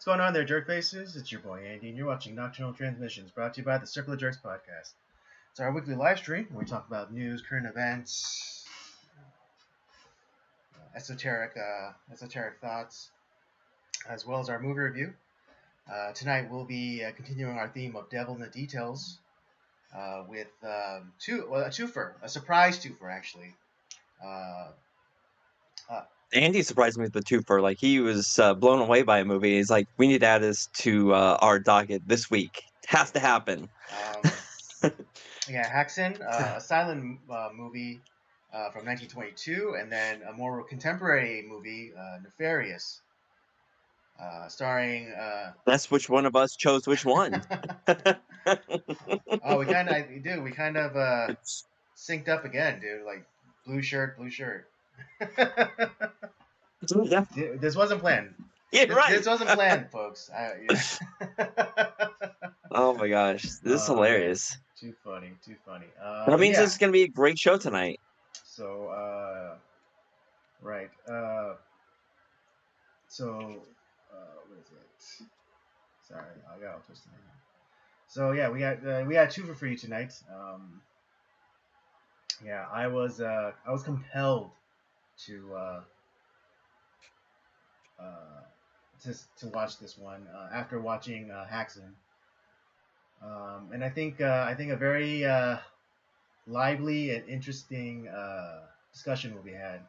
going on there, jerk faces? It's your boy Andy, and you're watching Nocturnal Transmissions, brought to you by the Circle of Jerks podcast. It's our weekly live stream where we talk about news, current events, esoteric thoughts, as well as our movie review. Tonight we'll be continuing our theme of Devil in the Details with a surprise twofer actually. Andy surprised me with the twofer. Like, he was blown away by a movie. He's like, we need to add this to our docket this week. It has to happen. Haxan, a silent movie from 1922, and then a more contemporary movie, Nefarious, starring. That's which one of us chose which one. Oh, we kind of synced up again, dude. Like blue shirt. Yeah. This wasn't planned. Yeah, right. This wasn't planned, folks. Oh my gosh, this is hilarious. Man. Too funny. That means it's gonna be a great show tonight. So, right. What is it? Sorry, I got all twisted. So yeah, we got two for you tonight. I was compelled to watch this one after watching Haxan, and I think a very lively and interesting discussion will be had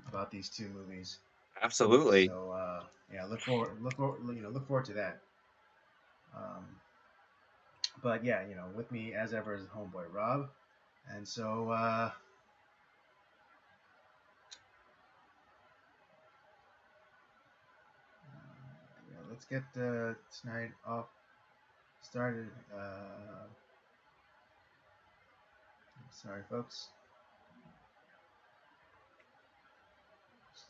about these two movies. Absolutely. So look forward to that. But yeah, with me as ever is homeboy Rob, and so let's get tonight off started. Sorry, folks. Just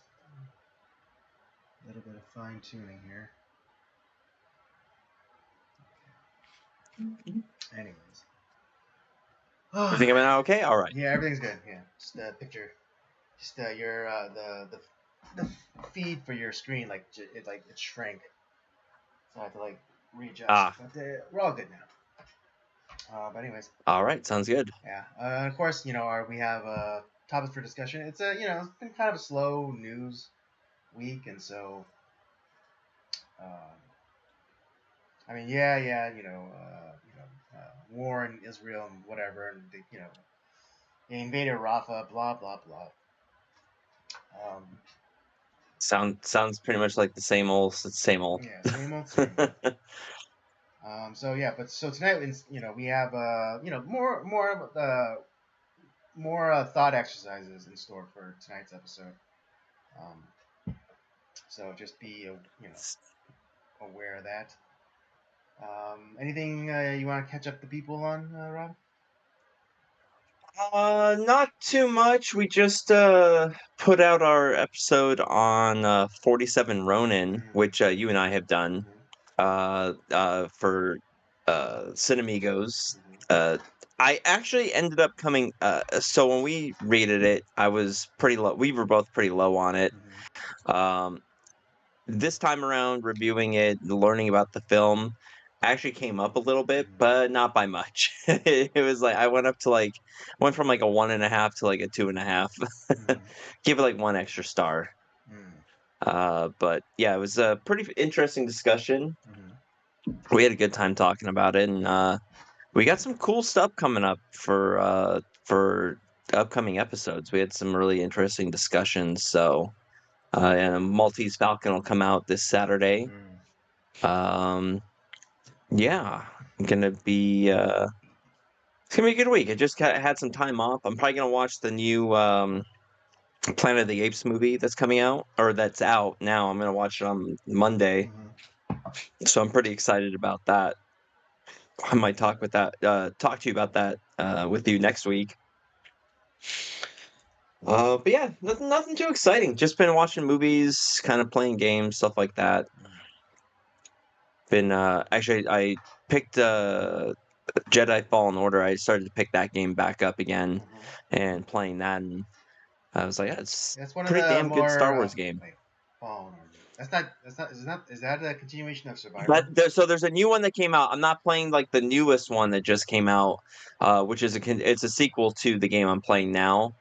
a little bit of fine tuning here. Okay. Anyways. You think I'm okay? All right. Yeah, everything's good. Yeah, just picture, just your the feed for your screen it shrank, so I had to readjust. But we're all good now. But anyways. All right, sounds good. Yeah. Of course, we have topics for discussion. It's it's been kind of a slow news week, and so war in Israel and whatever, and they invaded Rafah, blah blah blah. Sounds pretty much like the same old. Yeah, same old. So tonight, we have more thought exercises in store for tonight's episode. So just be aware of that. Anything you want to catch up the people on, Rob? Not too much. We just put out our episode on 47 Ronin, which you and I have done for Cinemigos. I actually ended up coming. So when we rated it, I was pretty low. We were both pretty low on it. This time around, reviewing it, learning about the film, actually came up a little bit, but not by much. It was like I went from a 1.5 to a 2.5. Give it one extra star. But yeah, it was a pretty interesting discussion. We had a good time talking about it, and we got some cool stuff coming up for upcoming episodes. We had some really interesting discussions. So, and Maltese Falcon will come out this Saturday. Yeah, it's gonna be a good week. I just had some time off. I'm probably gonna watch the new Planet of the Apes movie that's coming out, or that's out now. I'm gonna watch it on Monday, so I'm pretty excited about that. I might talk to you about that with you next week. But yeah, nothing too exciting. Just been watching movies, kind of playing games, stuff like that. Been actually, I picked Jedi Fallen Order. I started to pick that game back up again and playing that, and I was like, yeah, it's a pretty damn good Star Wars game. Fallen Order. Is that a continuation of Survivor? So there's a new one that came out. I'm not playing like the newest one that just came out, which is it's a sequel to the game I'm playing now.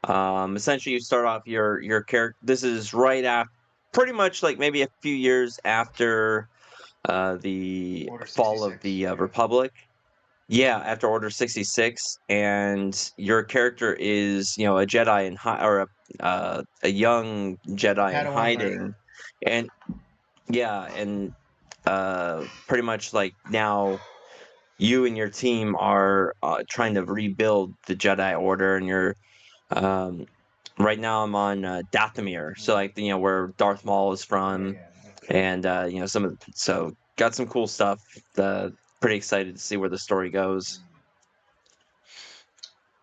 Essentially, you start off your character. This is right after, pretty much like maybe a few years after the Order fall of 66. the Yeah. Republic. Yeah, after Order 66, and your character is, you know, a Jedi a young A Jedi in Padawan learner. hiding, and yeah, and pretty much like now you and your team are trying to rebuild the Jedi Order, and you're um, right now I'm on Dathomir, so like you know where Darth Maul is Yeah, from, yeah. Okay. and you know so got some cool stuff. Pretty excited to see where the story goes.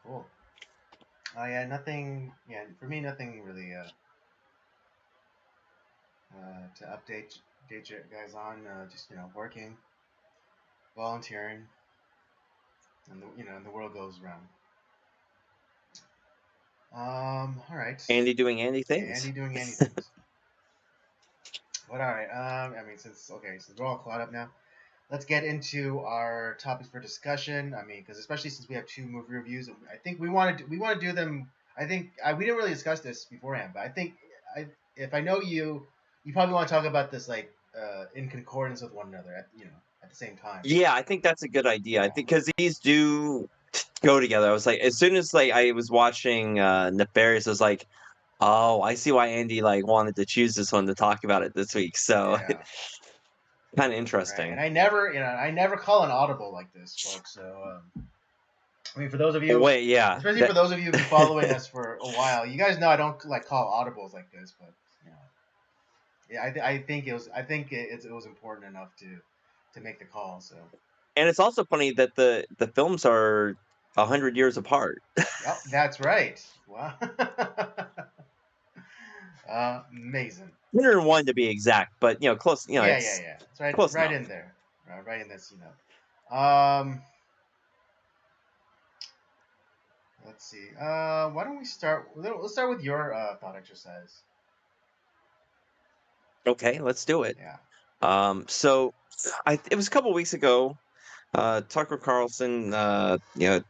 Cool. Oh yeah, nothing. Yeah, for me, nothing really to update you guys on. Just working, volunteering, and the world goes around. All right. Andy doing Andy Yeah, things. Andy doing Andy things. But all right. I mean, since we're all caught up now, let's get into our topics for discussion. I mean, because especially since we have two movie reviews, I think we want to do them. I think we didn't really discuss this beforehand, but I think if I know you, you probably want to talk about this like in concordance with one another at the same time. Yeah, I think that's a good idea. I Yeah. think because these do go together. I was like, as soon as like I was watching Nefarious, I was like, oh, I see why Andy like wanted to choose this one to talk about it this week. So Yeah. kind of Right. And interesting. I never call an audible like this, folks. So I mean, for those of you, Wait, yeah, especially for those of you who've been following us for a while, you guys know I don't like call audibles like this, but you know, yeah, I think it was important enough to make the call. So, and it's also funny that the films are 100 years apart. yep, that's right. Wow, amazing. 101 to be exact, but you know, close. You know, Yeah, yeah, it's yeah. It's right, close right enough. in there, right in this. Let's see. Why don't we start? Let's start with your thought exercise. Okay, let's do it. Yeah. So it was a couple weeks ago. Tucker Carlson, you know,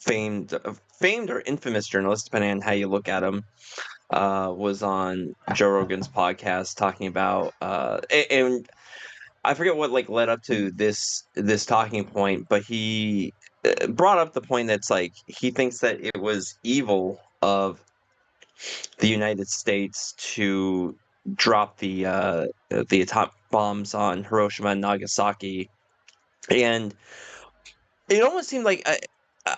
famed or infamous journalist, depending on how you look at him, was on Joe Rogan's podcast talking about, and I forget what like led up to this talking point, but he brought up the point that's like he thinks that it was evil of the United States to drop the atomic bombs on Hiroshima and Nagasaki, and it almost seemed like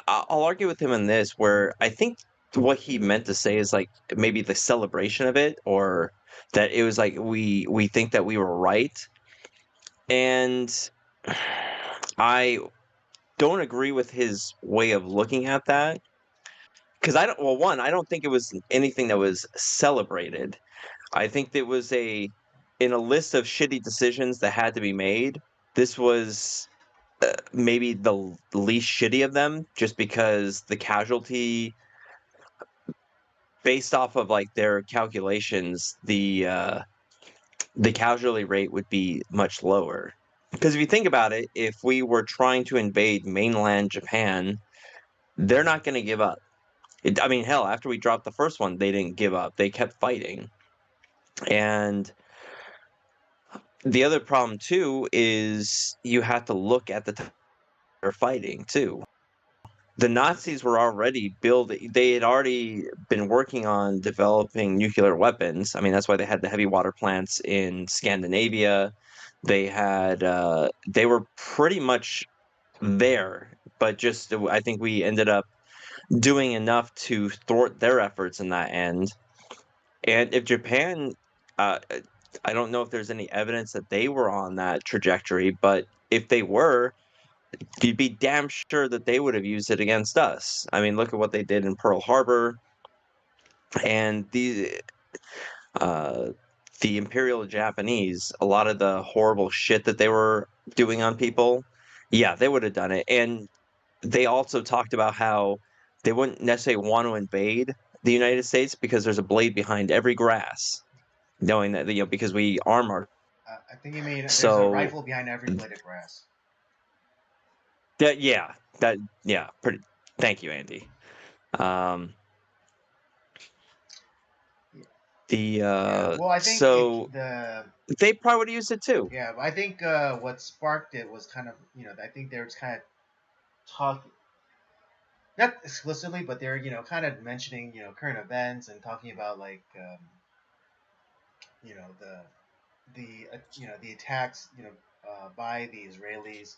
I'll argue with him on this, where I think what he meant to say is like maybe the celebration of it, or that it was like we think that we were right, and I don't agree with his way of looking at that because I don't. Well, one, I don't think it was anything that was celebrated. I think it was in a list of shitty decisions that had to be made. This was maybe the least shitty of them, just because the casualty, based off of like their calculations, the casualty rate would be much lower. Because if you think about it, if we were trying to invade mainland Japan, they're not going to give up. I mean, hell, after we dropped the first one, they didn't give up. They kept fighting. And the other problem too is you have to look at the time they're fighting too. The Nazis were already building, they had already been working on developing nuclear weapons. I mean, that's why they had the heavy water plants in Scandinavia. They were pretty much there, but just I think we ended up doing enough to thwart their efforts in that end. And if Japan, I don't know if there's any evidence that they were on that trajectory, but if they were, you'd be damn sure that they would have used it against us. I mean, look at what they did in Pearl Harbor, and uh, the Imperial Japanese. A lot of the horrible shit that they were doing on people, yeah, they would have done it. And they also talked about how they wouldn't necessarily want to invade the United States because there's a blade behind every grass. knowing that because we arm our I think you mean there's a so rifle behind every blade of grass. that yeah pretty. Thank you, Andy. Um, Yeah. the Yeah. Well, I think so they probably would have used it too. yeah, I think what sparked it was kind of I think they were just kind of talking, not explicitly, but they're kind of mentioning current events and talking about like you know the attacks by the Israelis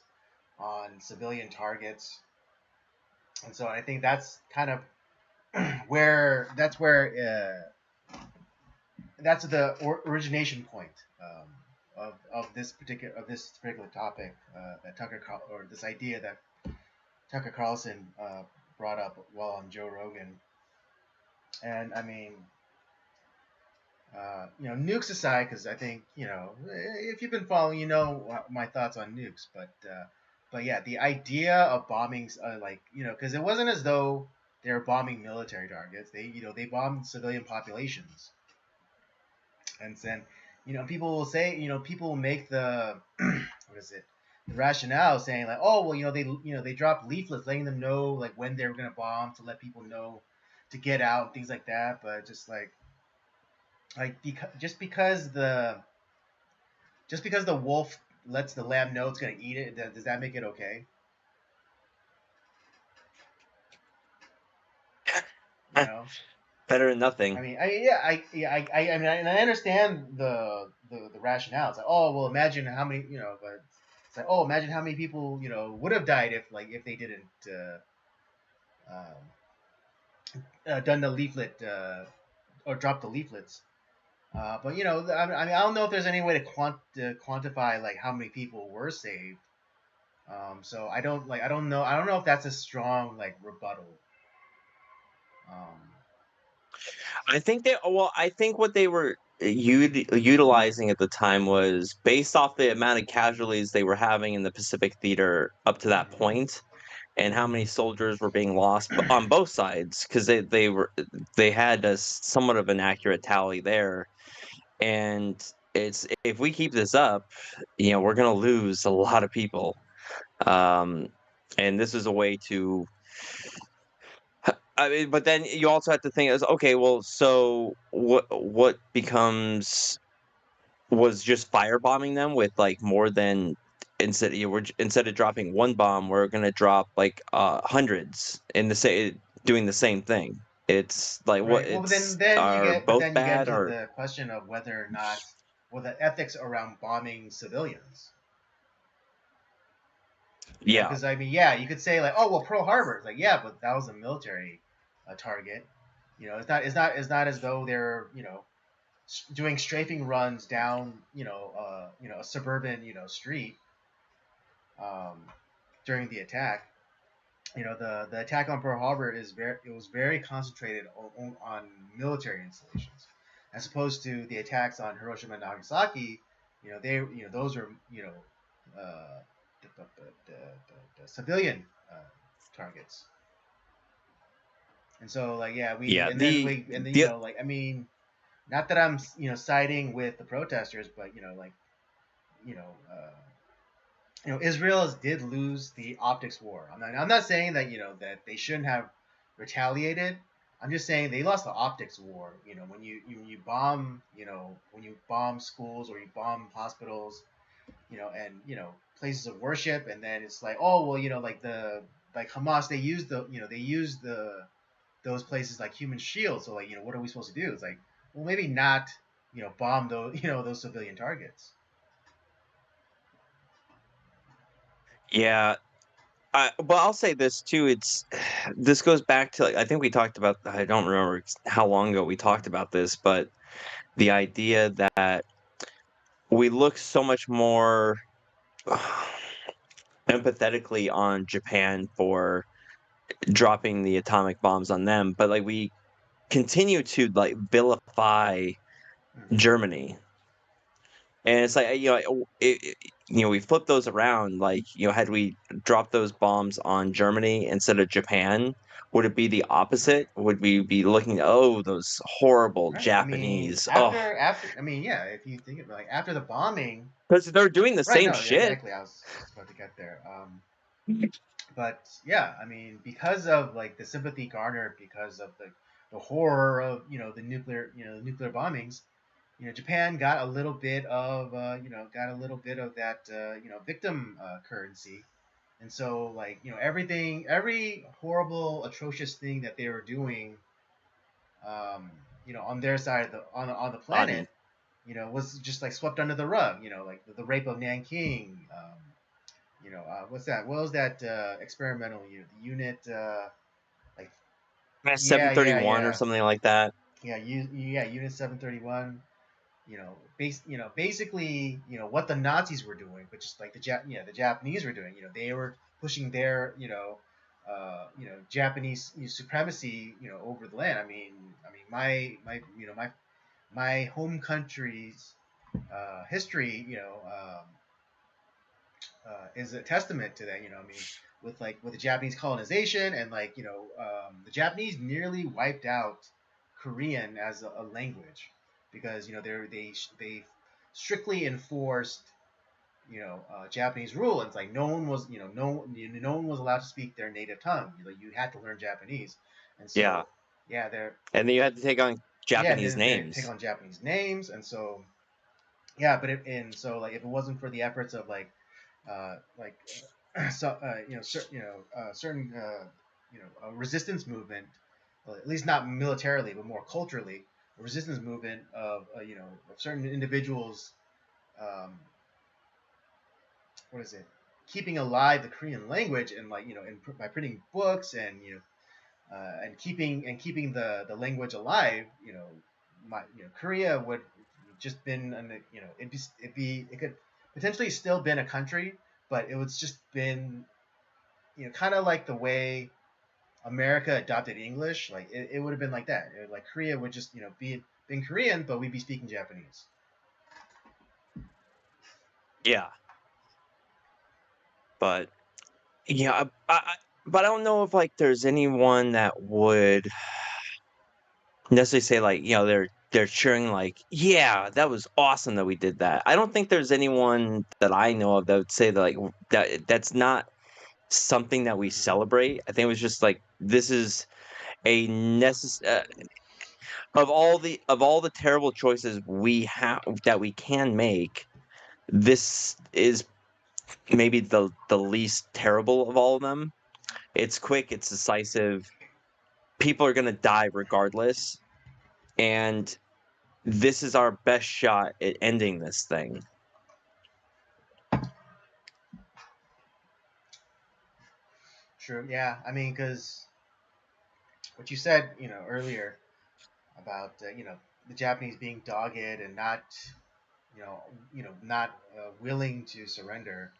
on civilian targets, and so I think that's kind of where that's the origination point of this particular topic that or this idea that Tucker Carlson brought up while on Joe Rogan. And I mean, nukes aside, because I think if you've been following, my thoughts on nukes. But yeah, the idea of bombings, like because it wasn't as though they were bombing military targets. They bombed civilian populations, and then people will say, people will make the what is it, the rationale saying like, oh well, they dropped leaflets letting them know like when they were gonna bomb to let people know to get out, things like that. But just just because the wolf lets the lamb know it's gonna eat it, does that make it okay? You know, Better than nothing. I mean, I mean, and I understand the rationale. It's like, oh well, imagine how many, but it's like, oh, imagine how many people, would have died if they didn't done the leaflet or dropped the leaflets. But I mean, I don't know if there's any way to quantify like how many people were saved. So I don't know if that's a strong like rebuttal. Um, I think I think what they were utilizing at the time was based off the amount of casualties they were having in the Pacific Theater up to that mhm, point, and how many soldiers were being lost on both sides, because they had a somewhat of an accurate tally there, and it's if we keep this up, we're gonna lose a lot of people, um, and this is a way to. I mean, but then you also have to think as okay, well, so what becomes was just firebombing them with like more than instead of dropping one bomb, we're gonna drop like hundreds in the say doing the same thing. It's like what right. Well, it's are but both then you get bad into or the question of whether or not, well, the ethics around bombing civilians. yeah. Because I mean, yeah, you could say like, oh well, Pearl Harbor. It's like, yeah, but that was a military target. It's not as though they're doing strafing runs down a suburban street um, during the attack. The attack on Pearl Harbor was very concentrated on military installations, as opposed to the attacks on Hiroshima and Nagasaki. Those are the civilian targets. And so like yeah we Yeah, and then we and then the like I mean, not that I'm siding with the protesters, but you know uh, Israel did lose the optics war. I'm not saying that that they shouldn't have retaliated. I'm just saying they lost the optics war. When you bomb when you bomb schools or you bomb hospitals, and places of worship, and then it's like, oh well, like the like Hamas, they use the those places like human shields. So like what are we supposed to do? It's like, well, maybe not bomb those those civilian targets. yeah. But I'll say this too. This goes back to like, I think we talked about. I don't remember how long ago we talked about this, but the idea that we look so much more empathetically on Japan for dropping the atomic bombs on them, but like we continue to like vilify Mm-hmm. Germany, and it's like we flip those around, like, had we dropped those bombs on Germany instead of Japan, would it be the opposite? Would we be looking, "Oh, those horrible Right. I mean, Japanese, oh, I mean, yeah. If you think of like after the bombing, because 'cause they're doing the right? same No, shit." exactly. I was just about to get there. But yeah, I mean, because of like the sympathy garnered because of the horror of the nuclear bombings, Japan got a little bit of that victim currency, and so like every horrible, atrocious thing that they were doing, um, on their side of the On planet, was just like swept under the rug. Like the rape of Nanking. What's that? What was that experimental unit? The unit, like yeah, 731 or yeah, something like that. yeah, Unit 731. Basically, what the Nazis were doing, but just like the Japanese were doing. They were pushing their, Japanese supremacy, over the land. I mean, my home country's history, is a testament to that. I mean, with the Japanese colonization and the Japanese nearly wiped out Korean as a language because they strictly enforced Japanese rule. And it's like no one was no one was allowed to speak their native tongue. You had to learn Japanese, and Yeah, so yeah, they're and then you had to take on yeah Japanese they take names. on Japanese names, and so yeah, and so like if it wasn't for the efforts of like so certain resistance movement, well, at least not militarily but more culturally, a resistance movement of of certain individuals, um, what is it, keeping alive the Korean language and by printing books and keeping the language alive. Korea would just been it could potentially still been a country, but it was just been kind of like the way America adopted English. Like it would have been like that. Like Korea would just be being Korean, but we'd be speaking Japanese. Yeah, but yeah, but I don't know if, like, there's anyone that would necessarily say, like, they're cheering, like, "Yeah, that was awesome that we did that." I don't think there's anyone that I know of that would say that, like, that's not something that we Mm-hmm. celebrate. I think it was just, like, this is a of all the terrible choices we have that we can make, this is maybe the least terrible of all of them. It's quick, it's decisive, people are gonna die regardless, and this is our best shot at ending this thing. True. Yeah. I mean, because what you said, earlier about the Japanese being dogged and not not willing to surrender.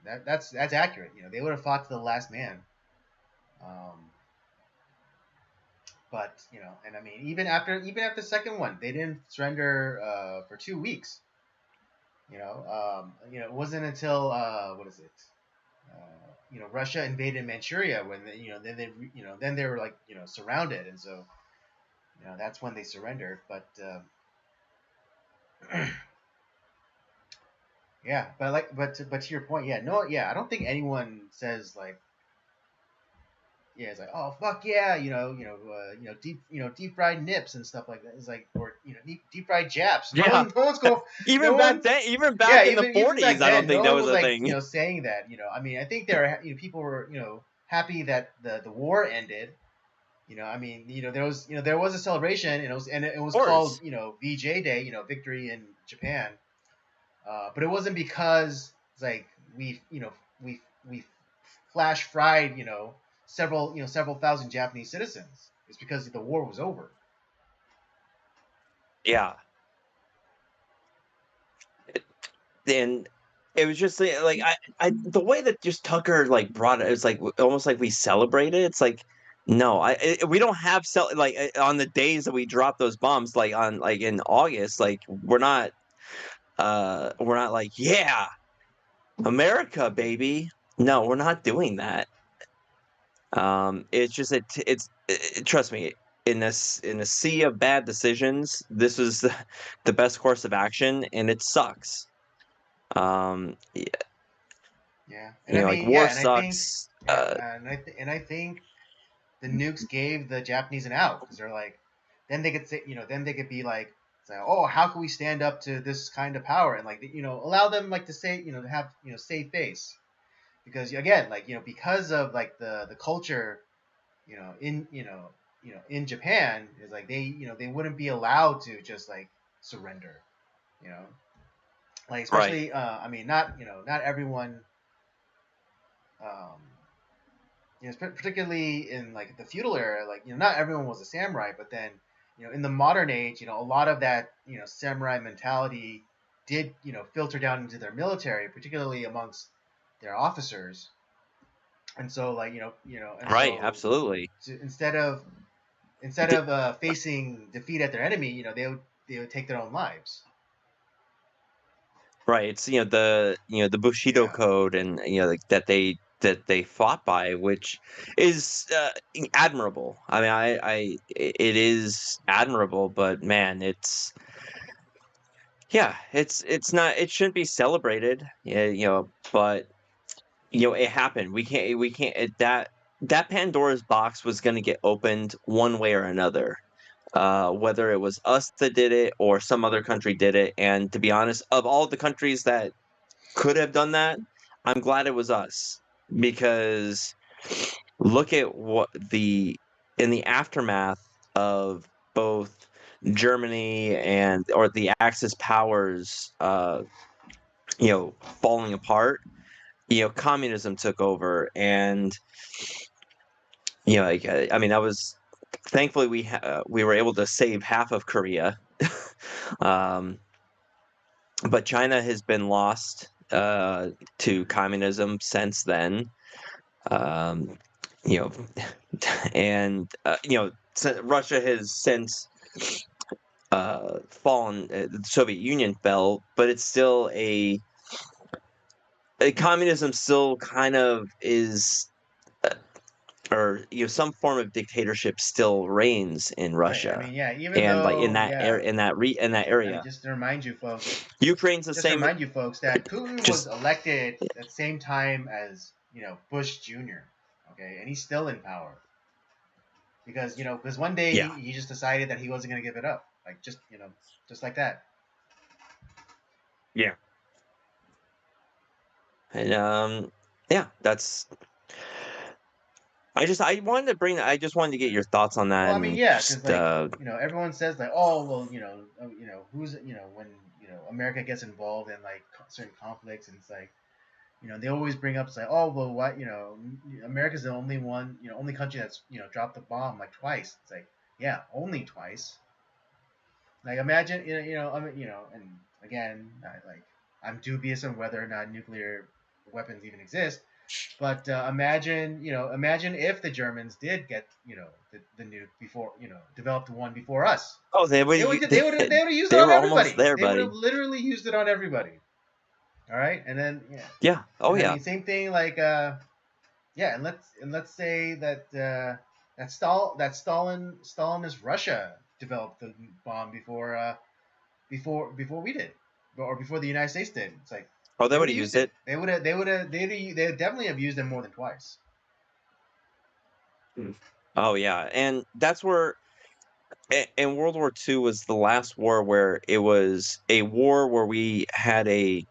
That's accurate. They would have fought to the last man. Um, but and I mean, even after the second one, they didn't surrender for 2 weeks. It wasn't until what is it? Russia invaded Manchuria when then they were like surrounded, and so that's when they surrendered. But yeah, but to your point, yeah, no, yeah, I don't think anyone says like, yeah, it's like, oh fuck yeah, deep fried nips and stuff like that. It's like, or deep fried Japs. No Yeah, one, no one's going, no even back one, then, even yeah, back in the even back 40s, I don't then, think no that one was was a like, thing. saying that. I mean, I think there, people were, happy that the war ended. I mean, there was a celebration, and it was Of called, course. VJ Day, Victory in Japan. But it wasn't because it's like we flash fried several thousand Japanese citizens. It's because the war was over. Yeah, and it was just like the way that just Tucker like brought it, it's like almost like we celebrated. It's like no, we don't have like on the days that we drop those bombs, like on like in August, like we're not like, yeah. America, baby. No, we're not doing that. It's just trust me, in a sea of bad decisions, this was the best course of action, and it sucks. Yeah, and You I know, like mean, war yeah, and I think, sucks. yeah, and I think the nukes gave the Japanese an out because they're like, then they could say, then they could be like, say, oh, how can we stand up to this kind of power and like, allow them like to say, to have, save face because again, like, because of like the culture, in in Japan is like they wouldn't be allowed to just like surrender, you know, like Right, especially I mean not everyone um, particularly in like the feudal era, like not everyone was a samurai, but then in the modern age, a lot of that samurai mentality did filter down into their military, particularly amongst their officers, and so like and right, so absolutely. instead of facing defeat at their enemy, they would take their own lives. Right, it's the Bushido Yeah, code, and like, that they fought by, which is admirable. I mean, it is admirable, but man, it's not, it shouldn't be celebrated. Yeah, but it happened. We can't that Pandora's box was going to get opened one way or another. Whether it was us that did it or some other country did it, and to be honest, of all the countries that could have done that, I'm glad it was us, because look at what in the aftermath of both Germany and or the Axis powers falling apart, communism took over, and like, I mean, that was, thankfully we were able to save half of Korea. um but China has been lost to communism since then. um you know and Russia has since fallen. The Soviet Union fell, but it's still a communism still kind of is, or some form of dictatorship still reigns in right. I Russia, mean, yeah, even and like though, yeah, in that I mean, area. just to remind you folks, Ukraine's the just to same. remind you folks that Putin was Just elected at the same time as Bush Jr. Okay, and he's still in power because one day Yeah, he just decided that he wasn't going to give it up, like just like that. yeah, and yeah, that's. I just wanted to get your thoughts on Well, that, I mean, and yeah, because just like everyone says like, oh, well, who's when America gets involved in like certain conflicts, and it's like they always bring up, it's like, oh, well, what, America's the only one, only country that's dropped the bomb like twice. It's like, yeah, only twice. Like imagine, I mean, and again, I'm dubious on whether or not nuclear weapons even exist. But imagine if the Germans did get, the nuke before, developed one before us. oh, They would they would have used it they on were almost everybody. there, They would buddy. have literally used it on everybody. All right, and then yeah, Yeah. Oh and I yeah. mean same thing like yeah, and let's say that Stalinist Russia developed the bomb before we did, or before the United States did. It's like Oh, they they would would have have used used it. it. They would definitely have used it more than twice. Mm. Oh yeah, and that's where. And World War II was the last war where it was a war where we had a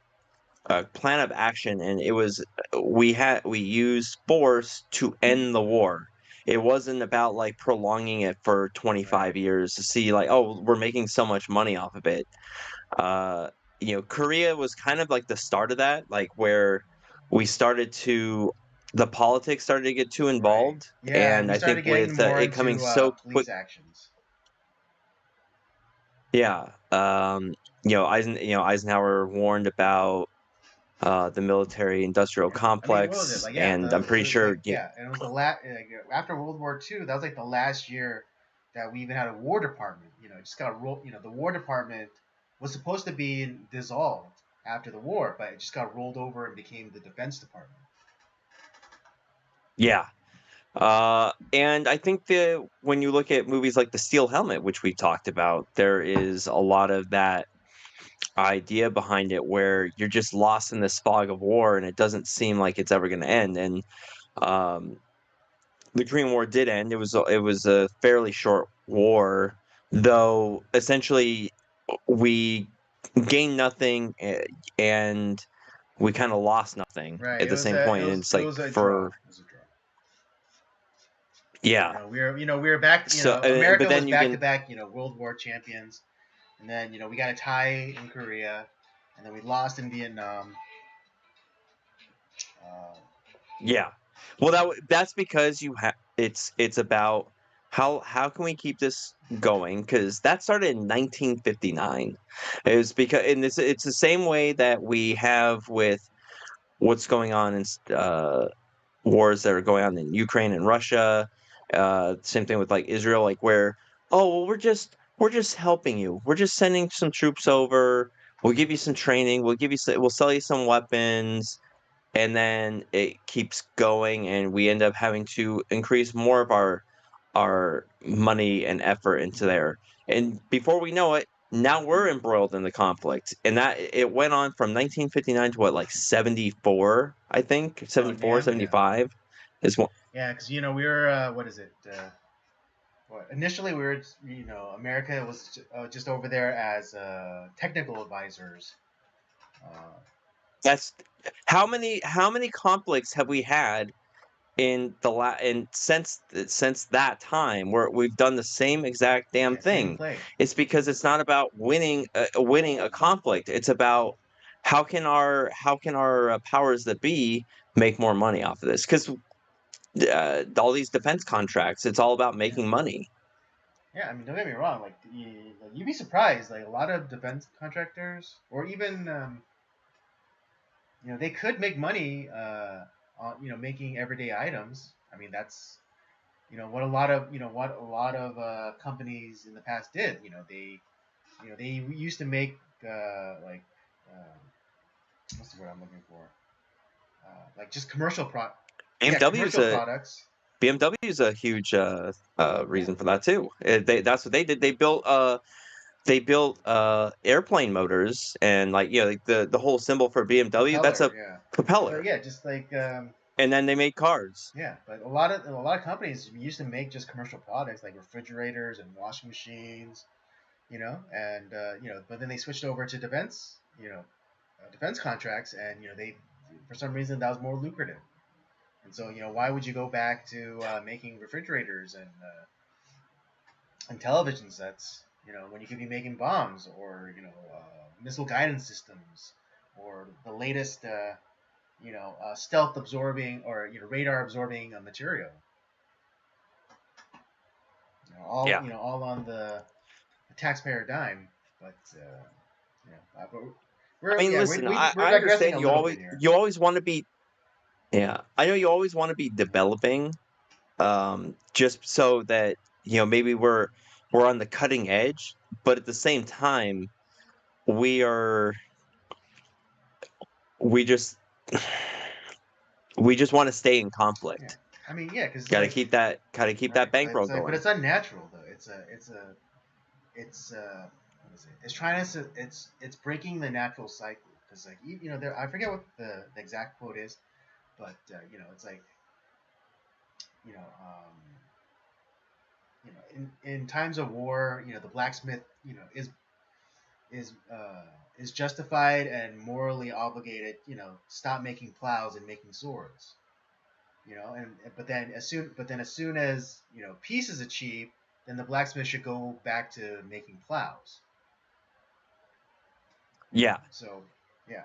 plan of action, and it was, we used force to end the war. It wasn't about like prolonging it for Right. 25 years to see like, oh, we're making so much money off of it. uh Korea was kind of like the start of that, like where we started to the politics started to get too Right. involved, Yeah, and and we I think started getting with more it coming into so quick. police actions. Yeah. Eisenhower warned about the military industrial And I mean, what was it complex, like? Yeah, and I'm it pretty was sure. like, yeah, and it was the like, after World War II. That was like the last year that we even had a War Department. It just got rolled. The War Department was supposed to be dissolved, after the war, but it just got rolled over and became the Defense Department. Yeah. And I think that when you look at movies like The Steel Helmet, which we talked about, there is a lot of that idea behind it where you're just lost in this fog of war and it doesn't seem like it's ever going to end. And um, the Korean War did end. It was a fairly short war, though. Essentially, we gained nothing and we kind of lost nothing Right. at the same point. And it's It like was a draw. for It was a draw. yeah. We were back. So, but America was then you back to can back. World War champions, and then we got a tie in Korea, and then we lost in Vietnam. Uh, Yeah. Well, that's because you have it's about how can we keep this going? Because that started in 1959. It was because and it's the same way that we have with what's going on in wars that are going on in Ukraine and Russia. Same thing with like Israel, like where well, we're just helping you. We're just sending some troops over. We'll give you some training. We'll sell you some weapons, and then it keeps going and we end up having to increase more of our money and effort into there, and before we know it, now we're embroiled in the conflict, and that it went on from 1959 to what, like 74, I think, oh 74, damn, yeah, 75 is one. yeah, because we were what is it? Initially we were America was just over there as technical advisors. Uh, That's how many conflicts have we had in and since that time where we've done the same exact damn yeah, same thing. play. It's because it's not about winning a conflict. It's about how can our powers that be make more money off of this, because all these defense contracts, it's all about Yeah. making money. Yeah, I mean, don't get me wrong. You'd be surprised. Like a lot of defense contractors, or even they could make money on making everyday items. I mean, that's what a lot of companies in the past did. They used to make like um, what's the word I'm looking for? Like just yeah, BMW is commercial a products. BMW is a huge Yeah, reason for that too. That's what they did. They built airplane motors, and like like the whole symbol for BMW, that's propeller. a Yeah, but propeller. yeah, just like And then they made cars. yeah, but a lot of companies used to make just commercial products like refrigerators and washing machines, and but then they switched over to defense contracts, and they for some reason that was more lucrative, and so why would you go back to making refrigerators and television sets, when you could be making bombs or missile guidance systems or the latest stealth absorbing or radar absorbing material. Yeah. All on the taxpayer dime. But but I mean, listen, we're I digressing a understand little bit here. you always want to be, yeah, I know you always want to be developing, just so that, maybe we're on the cutting edge, but at the same time, we are we just we just want to stay in Yeah, conflict. I mean, yeah, because Got to keep that right, bankroll but going. it's unnatural though. It's what is it? It's trying to it's breaking the natural cycle because like there I forget what the exact quote is, but it's like you know um, in times of war, the blacksmith is is justified and morally obligated, stop making plows and making swords. And as soon as peace is achieved, then the blacksmith should go back to making plows. Yeah, So yeah,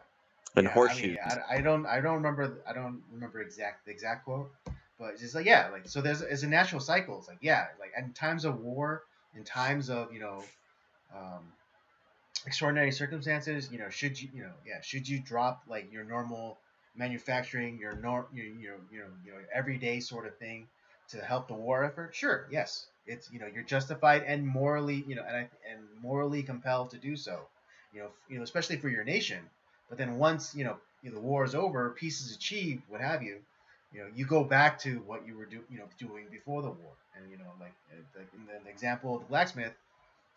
and yeah. I mean, horseshoes. yeah. I don't remember the exact quote, but it's just like like so. It's a natural cycle. It's like like in times of war, in times of um, extraordinary circumstances, should you drop like your normal manufacturing, your everyday sort of thing to help the war effort? Sure, yes, it's you're justified and morally and morally compelled to do so. Especially for your nation. But then once the war is over, peace is achieved, what have you, you go back to what you were doing before the war. And like in the example of the blacksmith,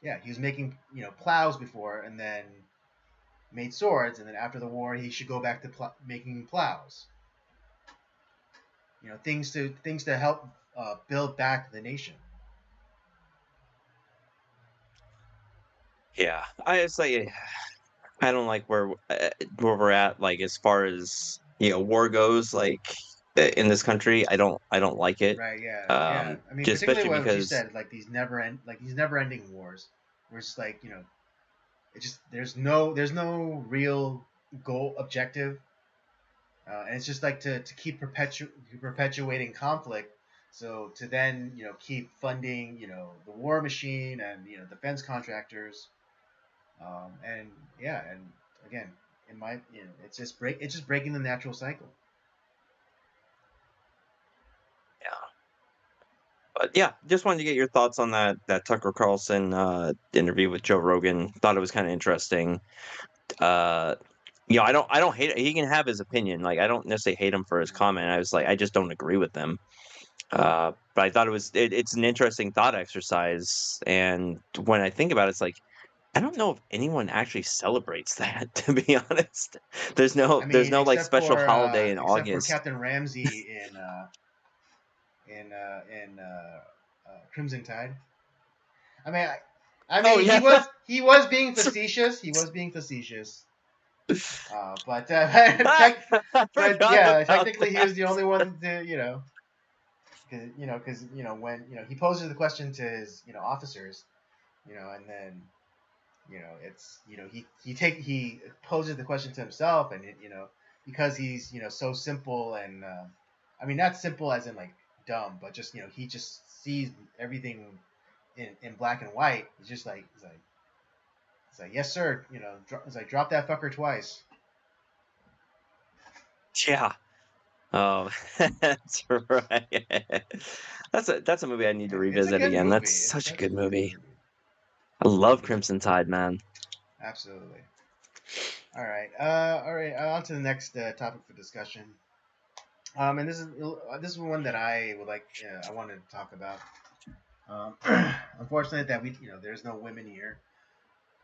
yeah, he was making plows before, and then made swords, and then after the war he should go back to making plows. Things to help build back the nation. Yeah, I say I don't like where we're at, like as far as war goes, like in this country. I don't like it. Right. Yeah. Yeah. I mean, Just particularly especially what you because said, like these never-ending wars, where it's like it just there's no real goal objective, and it's just like to keep perpetuating conflict. So to then keep funding the war machine and defense contractors, and yeah, and again, in my it's just breaking the natural cycle. yeah. But yeah, just wanted to get your thoughts on that Tucker Carlson interview with Joe Rogan. Thought it was kind of interesting. Uh, I don't hate it. He can have his opinion. Like I don't necessarily hate him for his Mm. comment. I was like, I just don't agree with them. But I thought it's an interesting thought exercise. And when I think about it, it's like I don't know if anyone actually celebrates that. To be honest, there's no I there's mean, no like special holiday in except for August. Captain Ramsey in Crimson Tide. I mean, I Oh mean, yeah, he was being facetious. He was being facetious. But I but forgot yeah, about technically he that. was the only one to because when he poses the question to his officers, and then it's he poses the question to himself, and because he's so simple, and I mean not simple as in like dumb, but just he just sees everything in black and white. He's like yes sir, he's like drop that fucker twice. Yeah. Oh, that's right. That's a movie I need to It's a revisit good again. movie. That's It's such a such a good good movie. movie. I love Crimson Tide, man. Absolutely. All right. On to the next topic for discussion. And this is one that I would like. I wanted to talk about. Unfortunately, that there's no women here.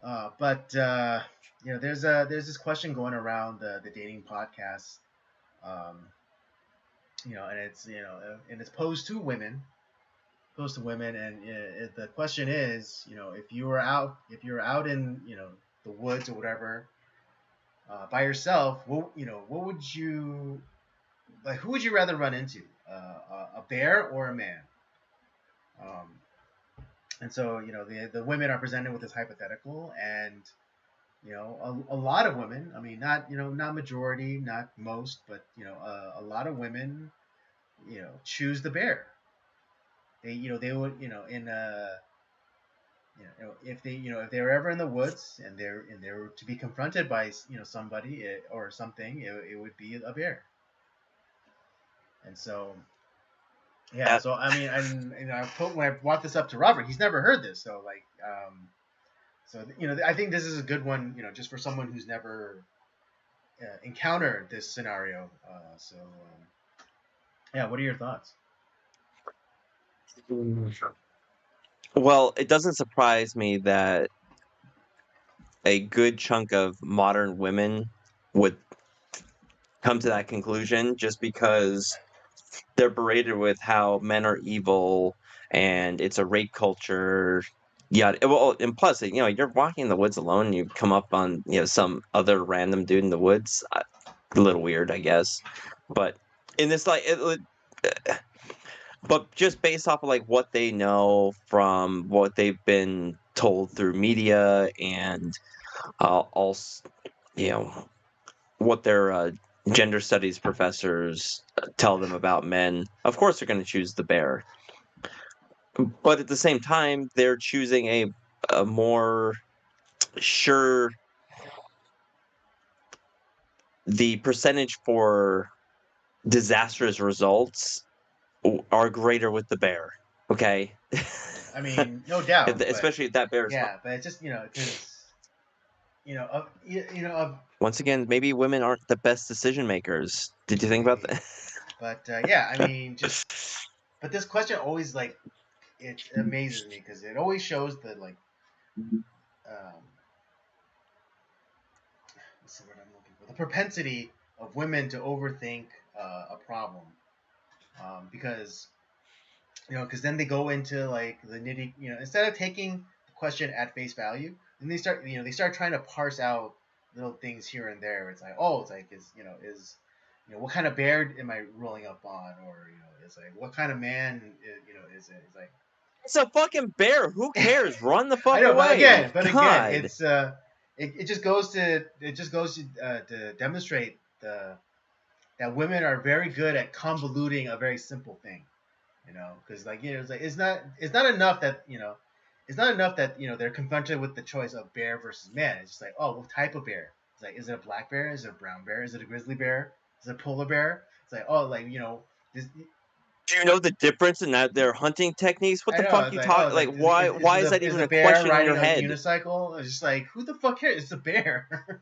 But there's this question going around the dating podcast. Um, and it's posed to women, and the question is, if you were out in the woods or whatever, by yourself, what would you like? Who would you rather run into, a bear or a man? Um, and so the women are presented with this hypothetical, and a lot of women. I mean, not majority, not most, but a lot of women choose the bear. They would in if they were ever in the woods, and they're to be confronted by somebody, or something, it would be a bear. And so yeah, That so I mean, when I brought this up to Robert, he's never heard this, so like I think this is a good one, just for someone who's never encountered this scenario. Yeah, what are your thoughts? well, it doesn't surprise me that a good chunk of modern women would come to that conclusion just because they're berated with how men are evil and it's a rape culture. Yeah, well, and plus, you're walking in the woods alone, and you come up on some other random dude in the woods. A little weird, I guess, but in this but just based off of like what they know from what they've been told through media and also you know what their gender studies professors tell them about men, of course they're going to choose the bear. But at the same time, they're choosing a more sure the percentage for disastrous results are greater with the bear. Okay. I mean, no doubt, but Especially if that bear is. yeah, but it's just because Once again, maybe women aren't the best decision makers. Did you think about maybe, that? but yeah, I mean, just but this question always like it amazes me because it always shows the like um, let's see what I'm looking for, the propensity of women to overthink a problem, because because then they go into like the nitty, instead of taking the question at face value, then they start trying to parse out little things here and there. It's like, oh, it's like what kind of bear am I rolling up on, or it's like what kind of man is it? It's like It's a fucking bear. Who cares? Run the I fuck know, but away. again, God. it just goes to demonstrate that women are very good at convoluting a very simple thing. Because it's not enough that they're confronted with the choice of bear versus man. It's just like, oh, what type of bear? It's like, is it a black bear? Is it a brown bear? Is it a grizzly bear? Is it a polar bear? It's like, oh, like this. Do you know the difference in that their hunting techniques? What I the know. fuck It's you like, oh, talk? it's Like like, is why it is that is even a a bear question in your riding a head? unicycle? It's just like, who the fuck cares? It's a bear.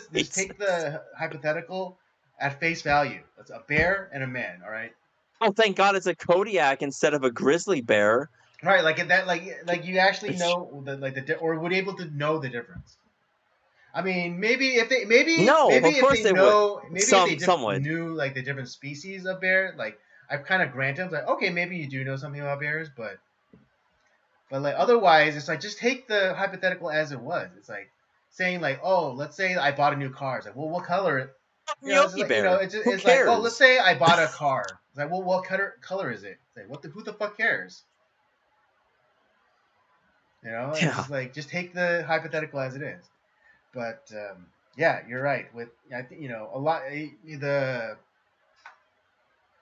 Just It's take the hypothetical at face value. That's a bear and a man. All right. oh, thank God it's a Kodiak instead of a grizzly bear. Right, like that, like you actually know or would able to know the difference. I mean, maybe if they No, of if course they they would. know maybe if they Some would. knew like the different species of bear, like I've kind of granted like, okay, maybe you do know something about bears, but like otherwise it's like just take the hypothetical as it was. It's like saying like, oh, let's say I bought a new car. It's like, well, what color? It's Yogi like Bear. Who it's like, oh, let's cares? say I bought a car. It's like, well, what color is it? It's like, who the fuck cares? It's Yeah. just like just take the hypothetical as it is. But yeah, you're right. With I think a lot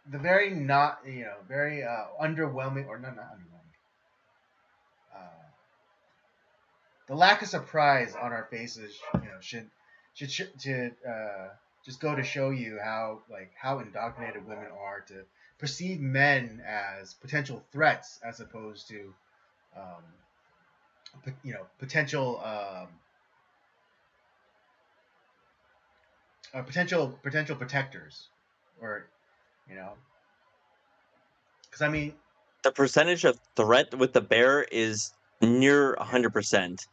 the very not very underwhelming, or not underwhelming. Uh, the lack of surprise on our faces, should just go to show you how indoctrinated women are to perceive men as potential threats as opposed to um, potential potential protectors, or you know because I mean, The percentage of threat with the bear is near yeah, 100%.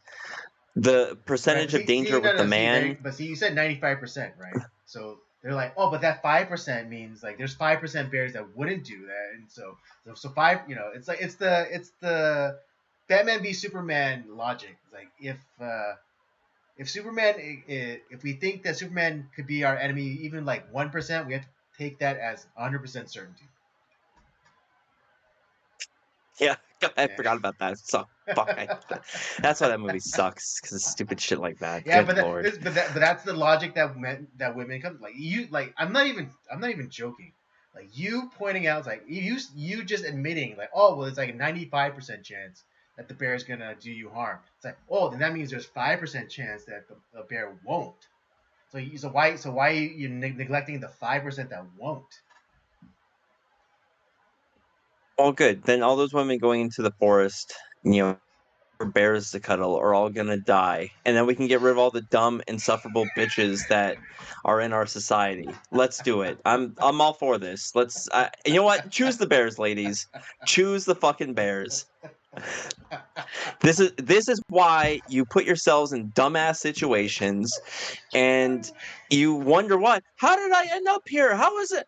The right. But percentage of see, danger with no, the no, see, man, you said 95%, right? So they're like, oh, but that 5% means like there's 5% bears that wouldn't do that, and so five, it's like it's the Batman v Superman logic. It's like if Superman, if we think that Superman could be our enemy, even like 1%, we have to take that as 100% certainty. yeah, I Yeah. forgot about that. So fuck, that's why that movie sucks because of stupid shit like that. Yeah, Good but lord. that's the logic that women come like you like. I'm not even joking. Like you pointing out, it's like you just admitting like, oh well, it's like a 95% chance that the bear is gonna do you harm. It's like, oh, then that means there's 5% chance that the bear won't. So why are you neglecting the 5% that won't? All good. Then all those women going into the forest, for bears to cuddle are all gonna die, and then we can get rid of all the dumb, insufferable bitches that are in our society. Let's do it. I'm all for this. Let's. You know what? Choose the bears, ladies. Choose the fucking bears. This is why you put yourselves in dumbass situations, and you wonder why. How did I end up here? How is it?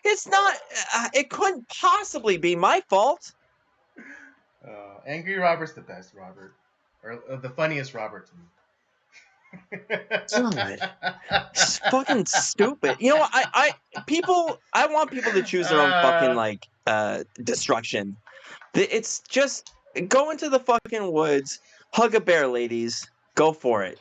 It's not. It couldn't possibly be my fault. Angry Robert's the best Robert, or the funniest Robert to me. God. It's fucking stupid. You know what? I want people to choose their own fucking uh, like destruction. It's just go into the fucking woods, hug a bear, ladies. Go for it.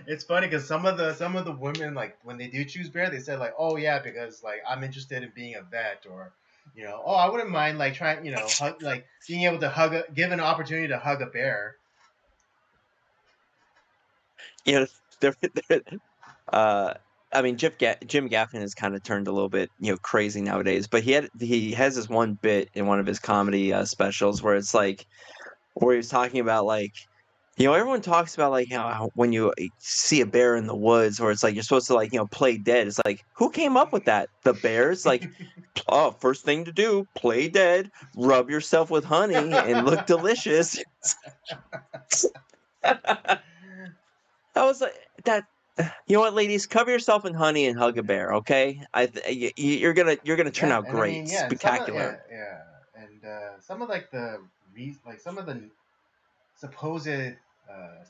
it's funny because some of the women, like when they do choose bear, they said like, oh yeah, because like I'm interested in being a vet, or oh, I wouldn't mind like trying, hug, like being able to give an opportunity to hug a bear. You know, they're uh I mean Jim Gaffigan has kind of turned a little bit, crazy nowadays, but he has this one bit in one of his comedy specials where it's like, where he was talking about like, everyone talks about like how when you see a bear in the woods, or it's like you're supposed to like play dead. It's like, who came up with that? The bears? Like, oh, first thing to do, play dead, rub yourself with honey, and look delicious. I was like that. You know what, ladies? Cover yourself in honey and hug a bear, okay? You're gonna turn Yeah, out and I great, mean, yeah, and some of yeah, spectacular. yeah, and some of like like some of the supposed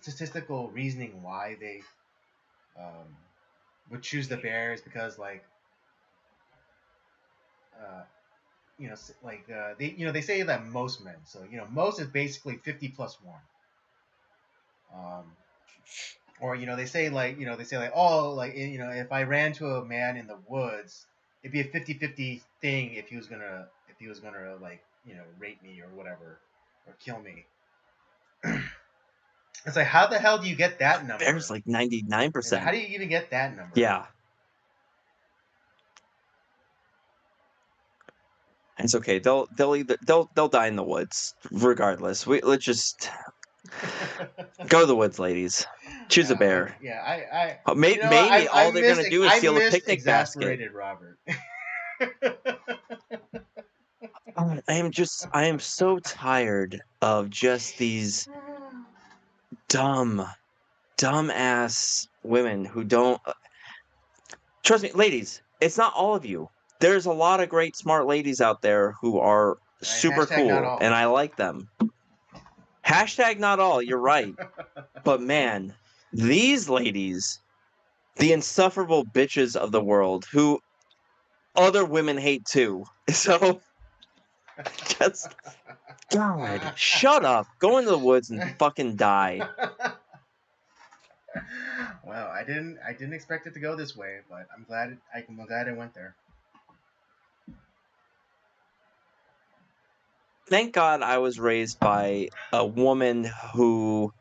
statistical reasoning why they um, would choose the Bears because like uh, they they say that most men, so most is basically 50 plus one. Or they say like, oh, like, if I ran to a man in the woods, it'd be a 50-50 thing if he was gonna like rape me or whatever or kill me. It's like, how the hell do you get that Bears number? like 99%. How do you even get that number? Yeah, it's okay. They'll die in the woods regardless. Let's just go to the woods, ladies. Choose a bear. Maybe all they're gonna do is I steal a missed picnic basket. exasperated Robert. I am so tired of just these dumb, dumb ass women who don't trust me, ladies. It's not all of you. There's a lot of great, smart ladies out there who are Right? super Hashtag not cool, all. and I like them. Hashtag not all. You're right, but man, these ladies, the insufferable bitches of the world, who other women hate too. So just God, shut up. Go into the woods and fucking die. Well, I didn't expect it to go this way, but I'm glad I went there. Thank God I was raised by a woman who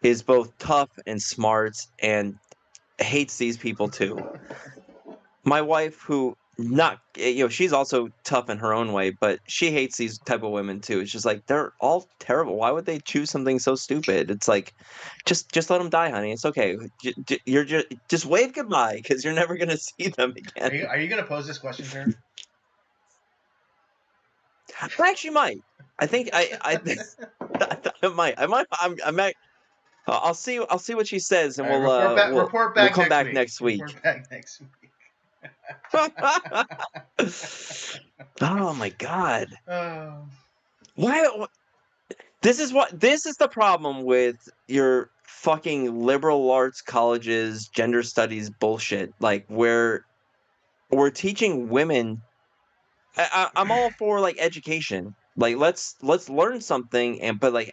is both tough and smart and hates these people too. My wife, who not she's also tough in her own way, but she hates these type of women too. It's just like they're all terrible. Why would they choose something so stupid? It's like just let them die, honey. It's okay. You're just wave goodbye because you're never gonna see them again. Are you gonna pose this question to her? I actually might. I think I might. I might. I'll see. I'll see what she says, and All right, report back. Report we'll back come next back week. next week. Report back next week. Oh my God! Oh. Why? This is the problem with your fucking liberal arts colleges, gender studies bullshit. Like where we're teaching women. I'm all for like education. Like let's learn something, but like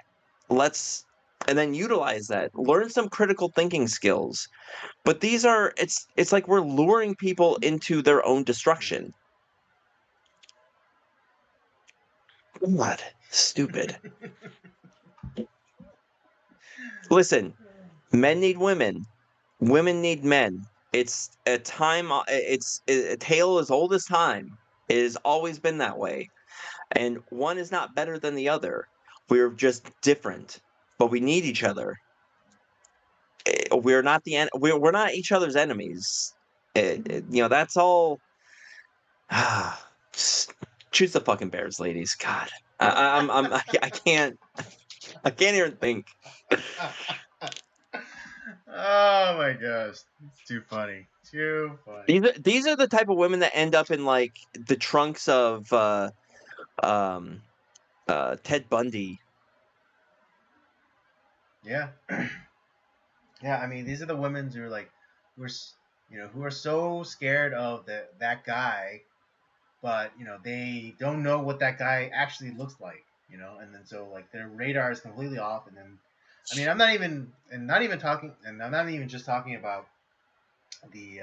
let's and then utilize that. Learn some critical thinking skills. But these are it's like we're luring people into their own destruction. What? Stupid. Listen, men need women. Women need men. It's a time. It's a tale as old as time. It has always been that way, and one is not better than the other. We're just different, but we need each other. We're not we're not each other's enemies. That's all. Just choose the fucking Bears, ladies. God, I can't. I can't even think. Oh my gosh, it's too funny. Too funny. These are the type of women that end up in like the trunks of um, Ted Bundy. Yeah. Yeah, I mean, these are the women who are like, who are so scared of that guy, but they don't know what that guy actually looks like, and then so like their radar is completely off, and then, I mean, I'm not even just talking about the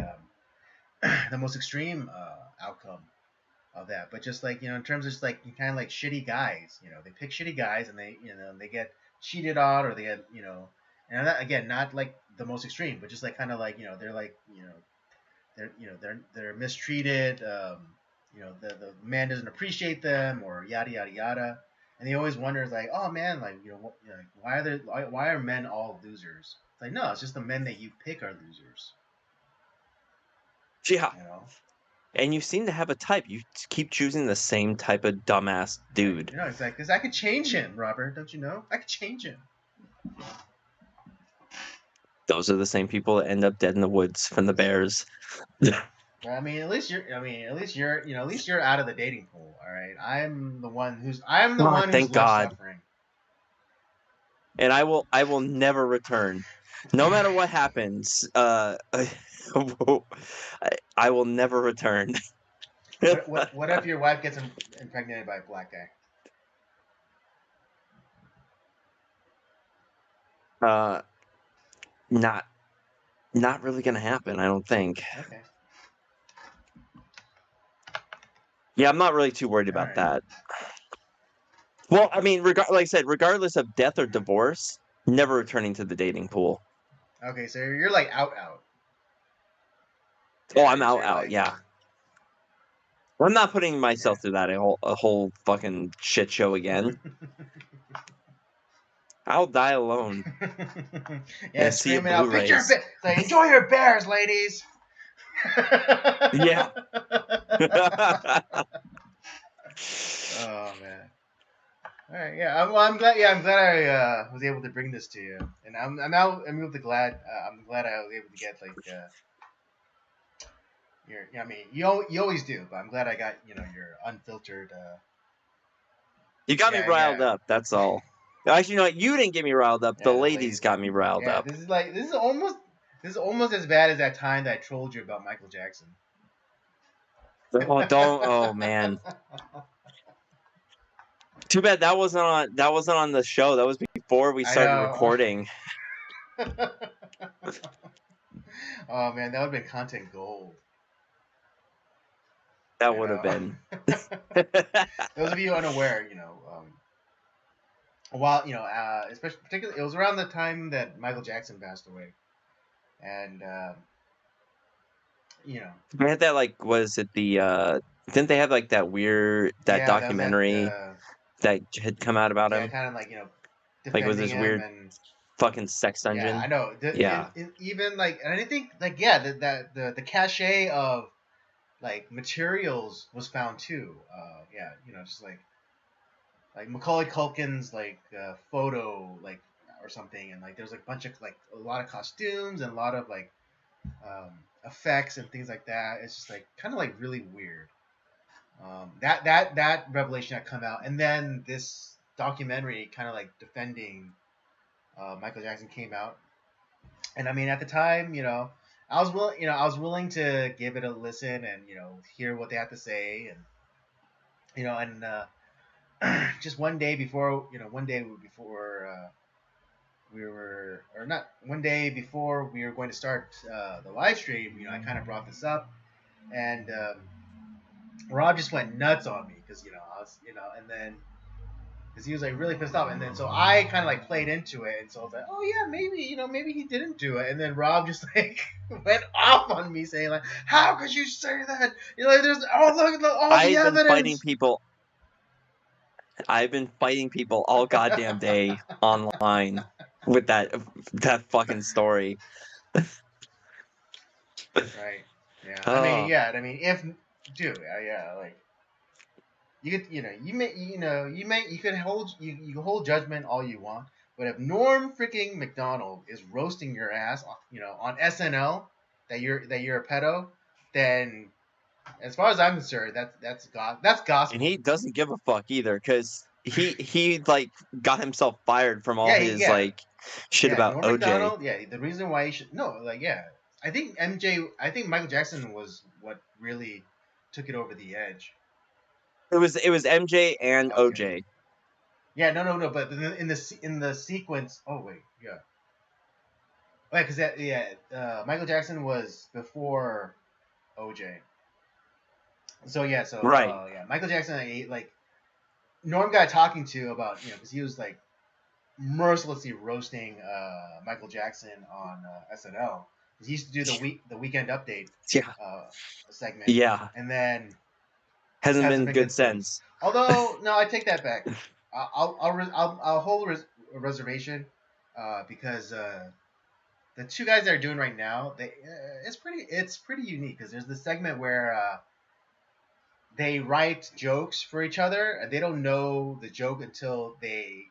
the most extreme outcome of that, but just like in terms of just like kind of like shitty guys, they pick shitty guys and they get cheated on or they get and that, again, not like the most extreme, but just like kind of like they're like they're mistreated. The man doesn't appreciate them or yada yada yada. And he always wonders, like, oh man, like, why are men all losers? It's like, no, it's just the men that you pick are losers. Yeah. You know. And you seem to have a type. You keep choosing the same type of dumbass dude. You know, it's like, because I could change him, Robert. Don't you know? I could change him. Those are the same people that end up dead in the woods from the bears. Well, I mean, at least you're out of the dating pool. All right, I'm the one who's Thank left God. suffering. And I will never return. No matter what happens, I will never return. What if your wife gets impregnated by a black guy? Not really gonna happen, I don't think. Okay. Yeah, I'm not really too worried All about right. that. Well, I mean, like I said, regardless of death or divorce, never returning to the dating pool. Okay, so you're like out. Oh, Yeah, I'm so out, you're like, yeah. I'm not putting myself yeah. through that a whole fucking shit show again. I'll die alone Yeah, and see a screaming out, pick your Blu-rays. like, enjoy your bears, ladies. Yeah. Oh man. All right, yeah. I'm glad. Yeah, I'm glad I was able to bring this to you, and I'm able to glad. I'm glad I was able to get like your. I mean, you always do, but I'm glad I got your unfiltered. You got me riled up, that's all. Actually, you know what? You didn't get me riled up. The Yeah, ladies got me riled yeah. up. This is almost as bad as that time that I trolled you about Michael Jackson. Oh, don't. Oh man. Too bad that wasn't on the show. That was before we I started know. recording. Oh man, that would have been content gold. That would have been. Those of you unaware, while especially particularly, it was around the time that Michael Jackson passed away, and They had that, like, was it the didn't they have like that yeah, that was at documentary that had come out about yeah, him? kind of like Like, it was defending this him weird and fucking sex yeah, I dungeon. know. Yeah. Even like, and I think like yeah, the cachet of like materials was found too. Yeah, just like Macaulay Culkin's like photo like or something, and like there's like a bunch of like a lot of costumes and a lot of like effects and things like that. It's just like kind of like really weird. That revelation had come out, and then this documentary kind of like defending Michael Jackson came out, and I mean at the time, I was willing to give it a listen and hear what they had to say, and and just one day before we were, or not, one day before we were going to start the live stream, I kind of brought this up, and Rob just went nuts on me because I was and then because he was like really pissed off, and then so I kind of like played into it, and so I was like, oh yeah, maybe he didn't do it, and then Rob just like went off on me saying like, how could you say that? Like, there's look at all the evidence. I've been fighting people all goddamn day online with that fucking story. Right. Yeah. Oh. I mean, if dude, yeah, like you could, you could you can hold judgment all you want, but if Norm freaking McDonald is roasting your ass, on SNL that you're a pedo, then as far as I'm concerned, that's And gospel. he doesn't give a fuck either, because he like got himself fired from all Yeah, his like shit yeah, about Norm OJ. Macdonald. Yeah, the reason why he should no, like yeah, I think Michael Jackson was what really took it over the edge. It was MJ and Okay. OJ. Yeah, no, but in the sequence. Oh wait, yeah. Wait, because Michael Jackson was before OJ. So yeah, Right. Michael Jackson like Norm got talking to about because he was like mercilessly roasting Michael Jackson on SNL. He used to do the weekend update Yeah. segment, Yeah. and then Hasn't hasn't been been good good since. since. Although no, I take that back. I'll hold a reservation, because the two guys that are doing right now, it's pretty unique because there's this segment where they write jokes for each other and they don't know the joke until they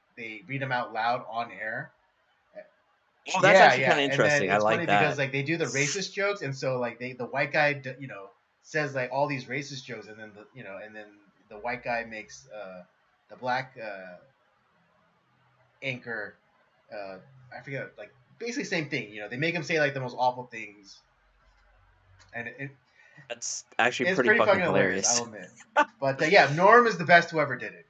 read them out loud on air. Oh, that's Yeah, actually yeah, kind of and then interesting. I it's like funny because that. like they do the racist jokes, and so like the white guy says like all these racist jokes, and then the white guy makes the black anchor, I forget, like basically same thing. They make him say like the most awful things, and That's actually it's pretty pretty fucking fucking hilarious, hilarious. I'll admit. But yeah, Norm is the best whoever did it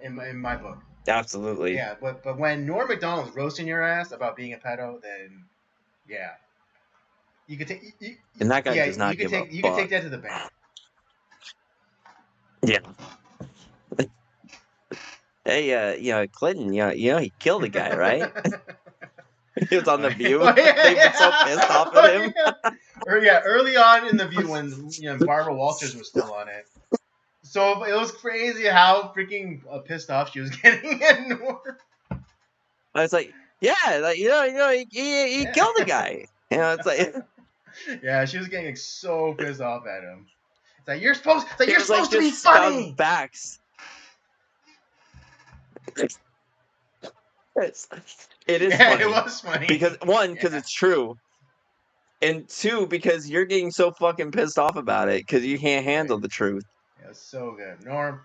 in my book. Absolutely. Yeah, but when Norm Macdonald's roasting your ass about being a pedo, then yeah, you could take And that guy yeah, does not give a you could take fuck. that to the bank. Yeah. Hey, Clinton, he killed a guy, right? He was on Oh, The yeah. View. Oh, yeah, They've been so pissed off at yeah. him. Yeah. Or yeah, early on in the View when Barbara Walters was still on it. So it was crazy how freaking pissed off she was getting at Norm. I was like, yeah, like he Yeah. killed a guy. It's like Yeah, she was getting like, so pissed off at him. It's like it you're was like supposed to be just spouting funny. facts. It's, it is Yeah, it funny was funny. because one, because Yeah, it's true, and two, because you're getting so fucking pissed off about it because you can't right. handle the truth. Yeah, it was so good. Norm.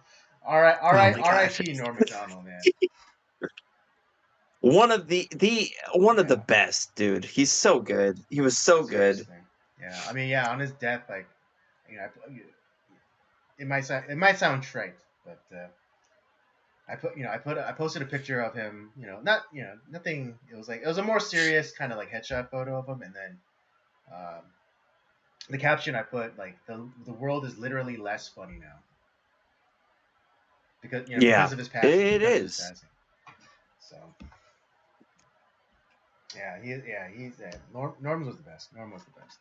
All right, Oh my gosh, R.I.P. Norm Macdonald, man. one of the Yeah, best, dude. He's so good. He was so good. seriously. Yeah, I mean, yeah, on his death, like, it might sound trite, but I posted a picture of him. Not nothing. It was a more serious kind of like headshot photo of him, and then um, the caption I put like the world is literally less funny now Yeah, because of his passing. it Because of his is. passing. So he's Norm's was the best. Norm was the best.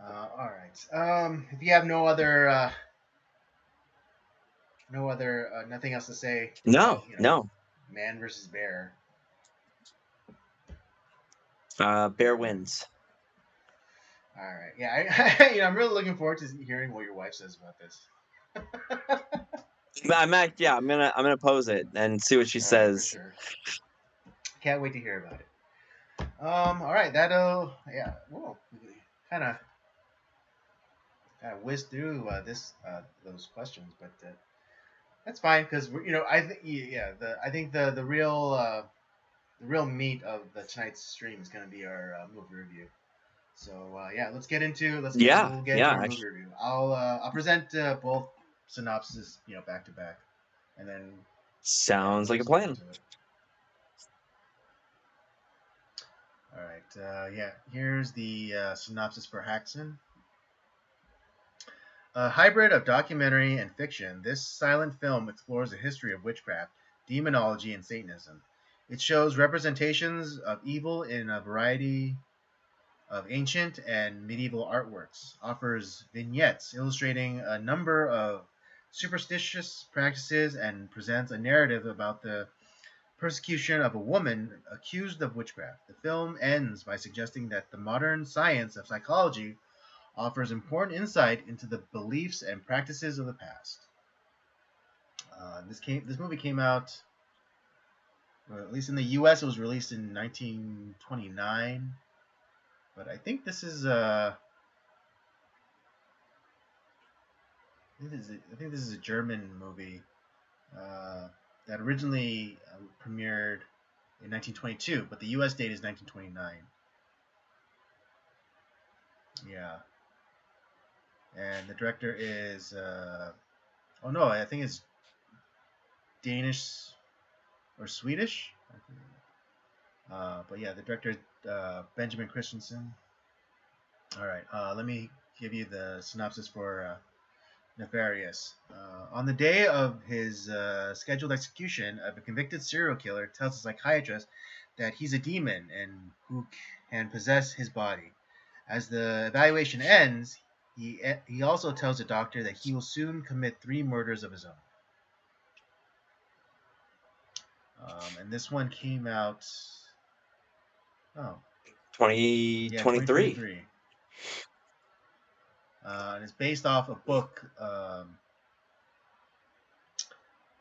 All right. If you have nothing else to say No, about no. man versus bear. Bear wins. All right. Yeah, I'm really looking forward to hearing what your wife says about this. I'm gonna pose it and see what she All right, for says. sure. Can't wait to hear about it. All right. Yeah. Whoa. Kind of whizzed through those questions, but that's fine because I think I think the real meat of tonight's stream is going to be our movie review. So yeah, Yeah, we'll get into yeah. our movie review. I'll present both synopses back to back, and then yeah, Sounds we'll like a just get plan. into it. All right, yeah. Here's the synopsis for Haxan. A hybrid of documentary and fiction, this silent film explores the history of witchcraft, demonology, and Satanism. It shows representations of evil in a variety of ancient and medieval artworks, offers vignettes illustrating a number of superstitious practices, and presents a narrative about the persecution of a woman accused of witchcraft. The film ends by suggesting that the modern science of psychology offers important insight into the beliefs and practices of the past. This movie came out, or at least in the U.S. It was released in 1929, but I think this is I think this is a German movie that originally premiered in 1922, but the U.S. date is 1929. Yeah, and the director is oh no, I think it's Danish or Swedish. But yeah, the director Benjamin Christensen. All right, let me give you the synopsis for Nefarious. On the day of his scheduled execution, a convicted serial killer tells a psychiatrist that he's a demon and who can possess his body. As the evaluation ends, he also tells the doctor that he will soon commit 3 murders of his own. And this one came out. Oh, yeah, 2023. 2023. And it's based off a book,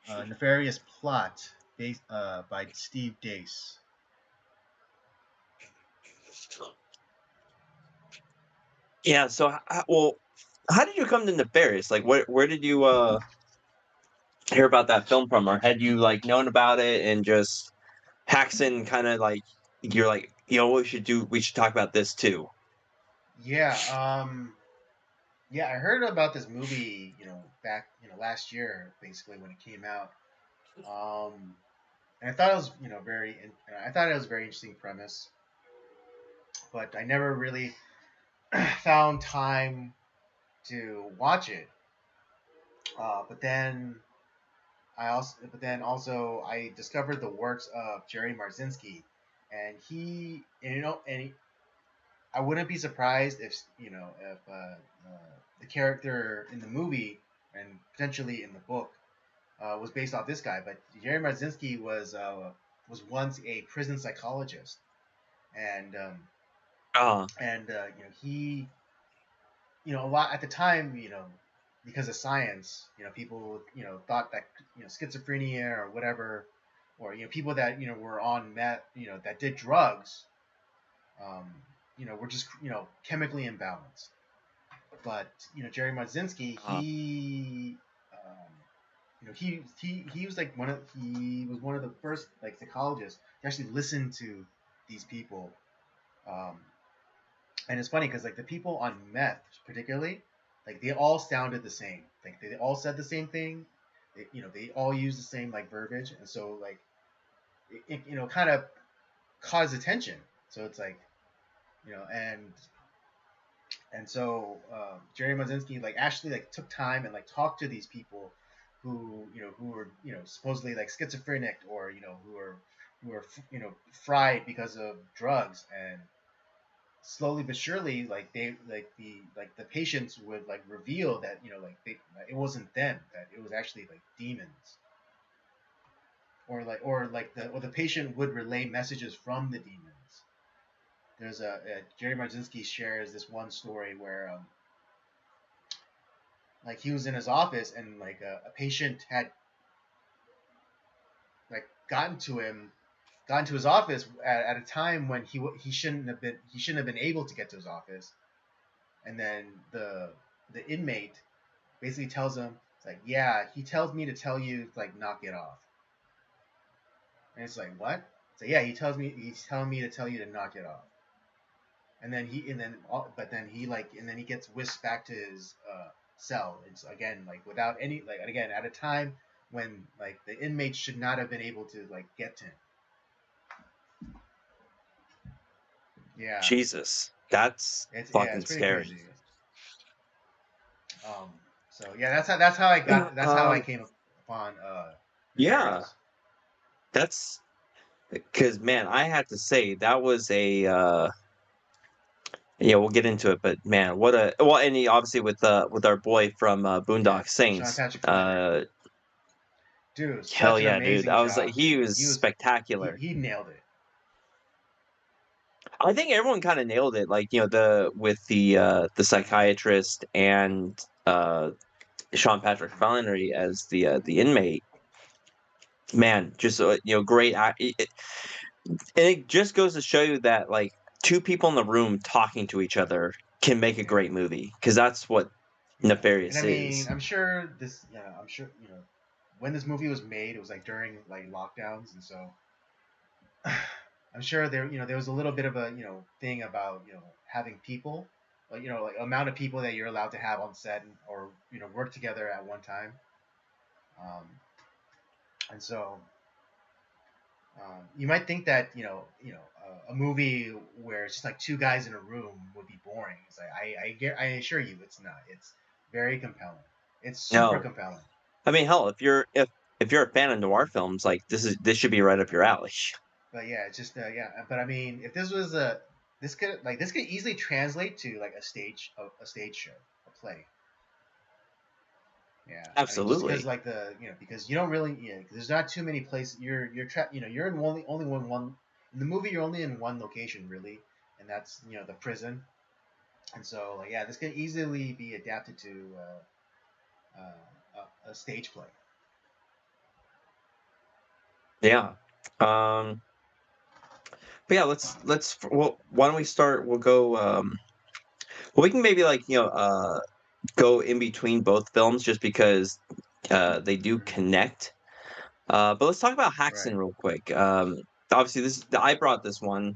Nefarious Plot, based by Steve Dace. Yeah. So, well, how did you come to Nefarious? Like, where did you hear about that film from, or had you like known about it and just Haxan kind of like you're like, we should talk about this too. Yeah, yeah, I heard about this movie, back, last year, basically when it came out. Um, and I thought it was, I thought it was a very interesting premise, but I never really found time to watch it. But then also I discovered the works of Jerry Marzinski, and I wouldn't be surprised if the character in the movie and potentially in the book was based off this guy. But Jerry Marzinski was once a prison psychologist, and Uh, he a lot at the time, because of science, people, thought that, schizophrenia or whatever, or, people that, were on meth, that did drugs, um, were just, chemically imbalanced. But, Jerry Marzinski, uh, he was like he was one of the first like psychologists to actually listen to these people. Um, and it's funny because like the people on meth particularly, like they all sounded the same, like they all said the same thing, they all used the same like verbiage, and so like it kind of caused attention. So it's like, and so Jerry Mazinski like actually like took time and like talked to these people who were supposedly like schizophrenic, or who were fried because of drugs. And slowly but surely, like the patients would like reveal that, it wasn't them, that it was actually like demons, or the patient would relay messages from the demons. There's a Jerry Marzinski shares this one story where like he was in his office, and like a patient had like gotten to his office at a time when he shouldn't have been able to get to his office. And then the inmate basically tells him, it's like, yeah, he tells me to tell you, like, knock it off. And it's like, what? So yeah, he's telling me to tell you to knock it off. And then he gets whisked back to his cell. It's again like without any, like, again at a time when like the inmates should not have been able to like get to him. Yeah, Jesus, that's it's fucking pretty scary. crazy. Um, so yeah, that's how I Um, came upon yeah, Nefarious. that's because man, I had to say that was a yeah, we'll get into it, but man, what a well, and he obviously with our boy from Yeah, Boondock Sean Saints, Patrick Flanery, dude, hell such an yeah, dude, amazing I was like, job. he Like was spectacular. he nailed it. I think everyone kind of nailed it, like the with the psychiatrist and Sean Patrick Flanery as the inmate. Man, just great. And it just goes to show you that like two people in the room talking to each other can make a Yeah, great movie because that's what yeah. And I Nefarious mean, is. I'm sure this. Yeah, I'm sure when this movie was made, it was like during like lockdowns, and so I'm sure there was a little bit of a thing about having people, like like amount of people that you're allowed to have on set, or work together at one time. Um, and so you might think that a movie where it's just like two guys in a room would be boring. It's like I assure you, it's not. It's very compelling. It's super No, compelling. I mean, hell, if you're a fan of noir films, like this should be right up your alley. But yeah, it's just yeah. But I mean, if this was a this could easily translate to like a stage show, a play. Yeah, I mean, just because Absolutely. like because you don't really, there's not too many places. You're trapped. You're in only one in the movie. You're only in one location really, and that's the prison. And so like yeah, this can easily be adapted to a stage play. Yeah. Um, but yeah, let's well, why don't we start? We'll go. Well, we can maybe like go in between both films just because they do Mm-hmm. connect. But let's talk about Right. Haxan real quick. Obviously, this I brought this one.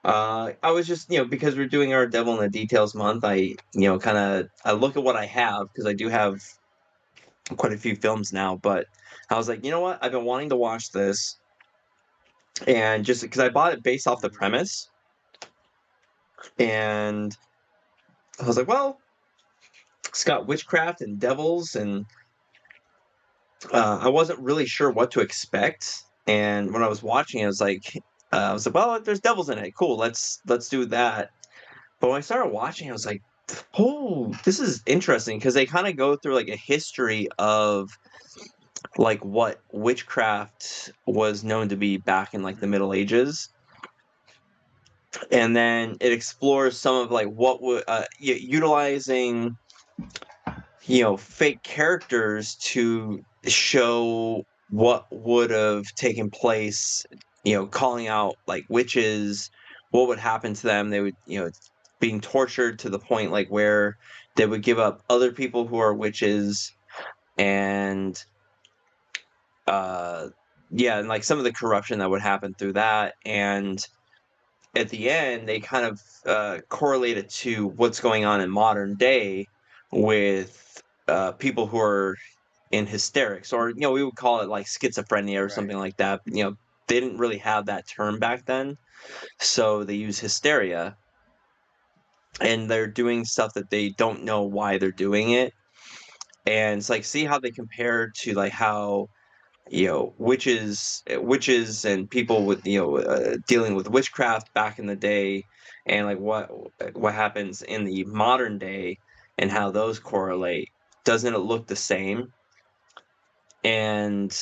I was just because we're doing our Devil in the Details month. Kind of I look at what I have because I do have quite a few films now. But I was like, you know what? I've been wanting to watch this, and just because I bought it based off the Mm-hmm. premise, and I was like, well, it's got witchcraft and devils, and I wasn't really sure what to expect. And when I was watching it, I was like, well, there's devils in it. Cool, let's do that. But when I started watching, I was like, oh, this is interesting because they kind of go through like a history of like what witchcraft was known to be back in like the Mm-hmm. Middle Ages, and then it explores some of like what would utilizing fake characters to show what would have taken place, calling out like witches, what would happen to them. They would, being tortured to the point like where they would give up other people who are witches and uh yeah, and like some of the corruption that would happen through that. And at the end, they kind of correlate it to what's going on in modern day with people who are in hysterics, or we would call it like schizophrenia or Right. something like that. They didn't really have that term back then, so they use hysteria, and they're doing stuff that they don't know why they're doing it. And it's like, see how they compare to like how witches and people with dealing with witchcraft back in the day, and like what happens in the modern day, and how those correlate. Doesn't it look the same? And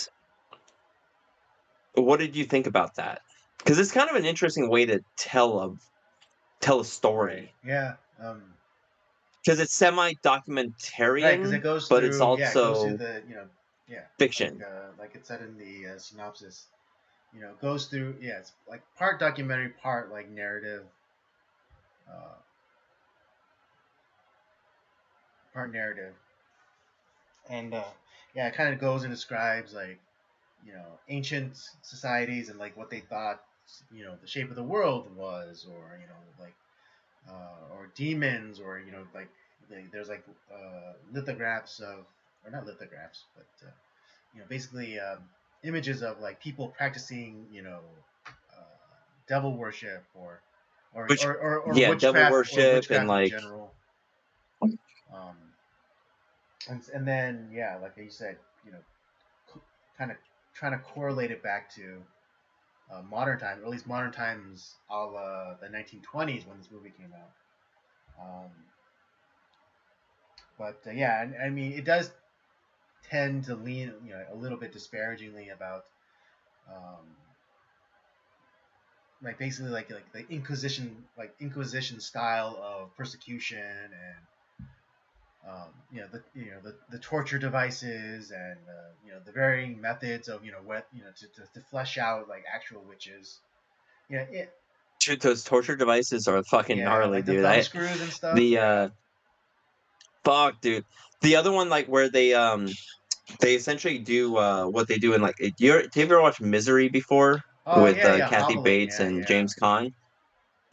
what did you think about that? Because it's kind of an interesting way to tell a Right. story. Yeah. Because it's Right, because semi-documentarian, it goes but it's through. Yeah, it goes through also the. Yeah, fiction. like it said in the synopsis. Goes through. Yeah, it's like part documentary, part like narrative. Uh, Part narrative, and yeah, it kind of goes and describes like ancient societies and like what they thought the shape of the world was, or like or demons, or like there's like lithographs of, or not lithographs, but basically images of like people practicing uh, devil worship, Which, or yeah, devil witchcraft, worship and in like general. um, and then yeah, like you said, you know kind of trying to correlate it back to modern times, or at least modern times, a la the 1920s when this movie came out. But yeah, I mean, it does tend to lean, a little bit disparagingly about, um, like basically like the Inquisition style of persecution, and the torture devices, and the varying methods of what to flesh out like actual witches. It, Dude, those torture devices are fucking yeah, gnarly, like the dude. thumb I screws and stuff. the Yeah. fuck, dude. The other one, like where they essentially do what they do in like have you ever watched Misery before Oh with yeah, yeah, Kathy hobbling. Bates Yeah, and yeah, James Caan?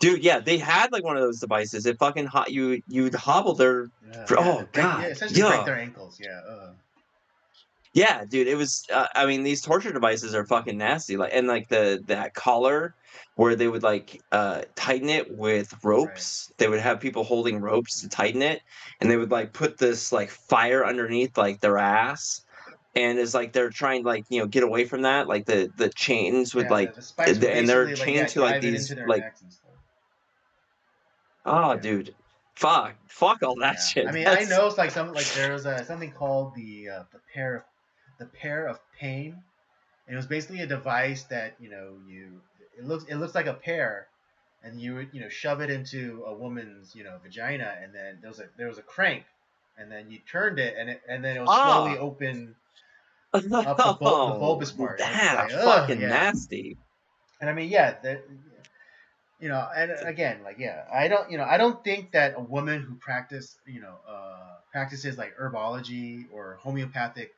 Dude, yeah, they had like one of those devices. It fucking hot you'd hobble their yeah. To oh break, yeah, god, essentially break yeah. their ankles. Yeah. Yeah, dude, it was. I mean, these torture devices are fucking nasty. Like, and like that collar, where they would like tighten it with Right. ropes. They would have people holding ropes to Mm-hmm. tighten it, and they would like put this like fire underneath like their ass, and it's like they're trying to like get away from that. Like the chains would Yeah, like, the spikes would and they're basically like chained yeah to like drive it these into their like necks and stuff. oh, Yeah. dude. fuck all that Yeah, I shit. mean, I That's know it's like there was something called the pair of pain, and it was basically a device that it looks like a pear, and you would shove it into a woman's vagina, and then there was a crank, and then you turned it, and then it would slowly ah open up the oh, bulbous part, and it's just like that ugh, fucking yeah. nasty. And I mean, yeah, and again, like, yeah, I don't think that a woman who practices like herbology or homeopathic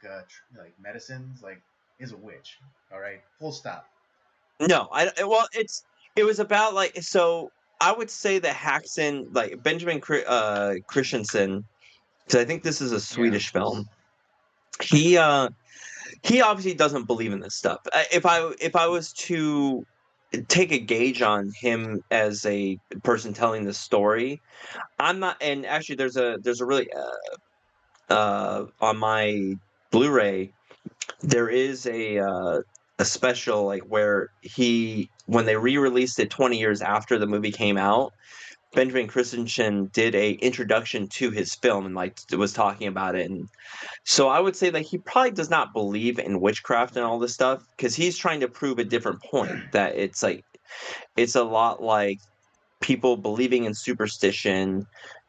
like medicines like is a witch. All right, full stop. No, well, it was about like so. I would say that Haxan, like Christensen, because I think this is a Yeah. Swedish film. He uh he obviously doesn't believe in this stuff. If I was to take a gauge on him as a person telling this story, I'm not. And actually, there's a really on my Blu-ray there is a special like where he when they re-released it 20 years after the movie came out. Benjamin Christensen did a introduction to his film and like was talking about it, and so I would say that he probably does not believe in witchcraft and all this stuff because he's trying to prove a different point that it's like it's a lot like people believing in superstition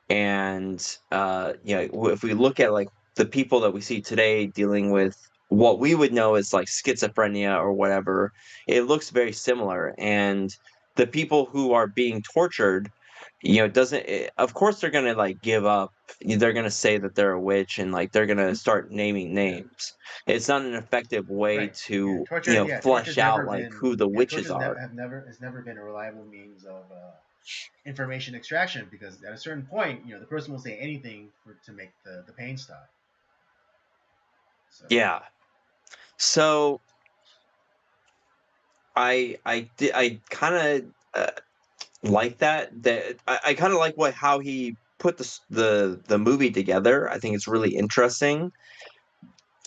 and if we look at like the people that we see today dealing with what we would know as like schizophrenia or whatever, it looks very similar. And the people who are being tortured, doesn't of course they're gonna like give up. They're gonna say that they're a witch and like they're gonna start naming Yeah. names. It's not an effective way Right. Yeah. to Torture's flesh never out like been. who the Yeah. witches are. Has never been a reliable means of information extraction because at a certain point, the person will say anything to make the pain stop. So. Yeah. So I kind of like that I kind of like what how he put the movie together. I think it's really interesting.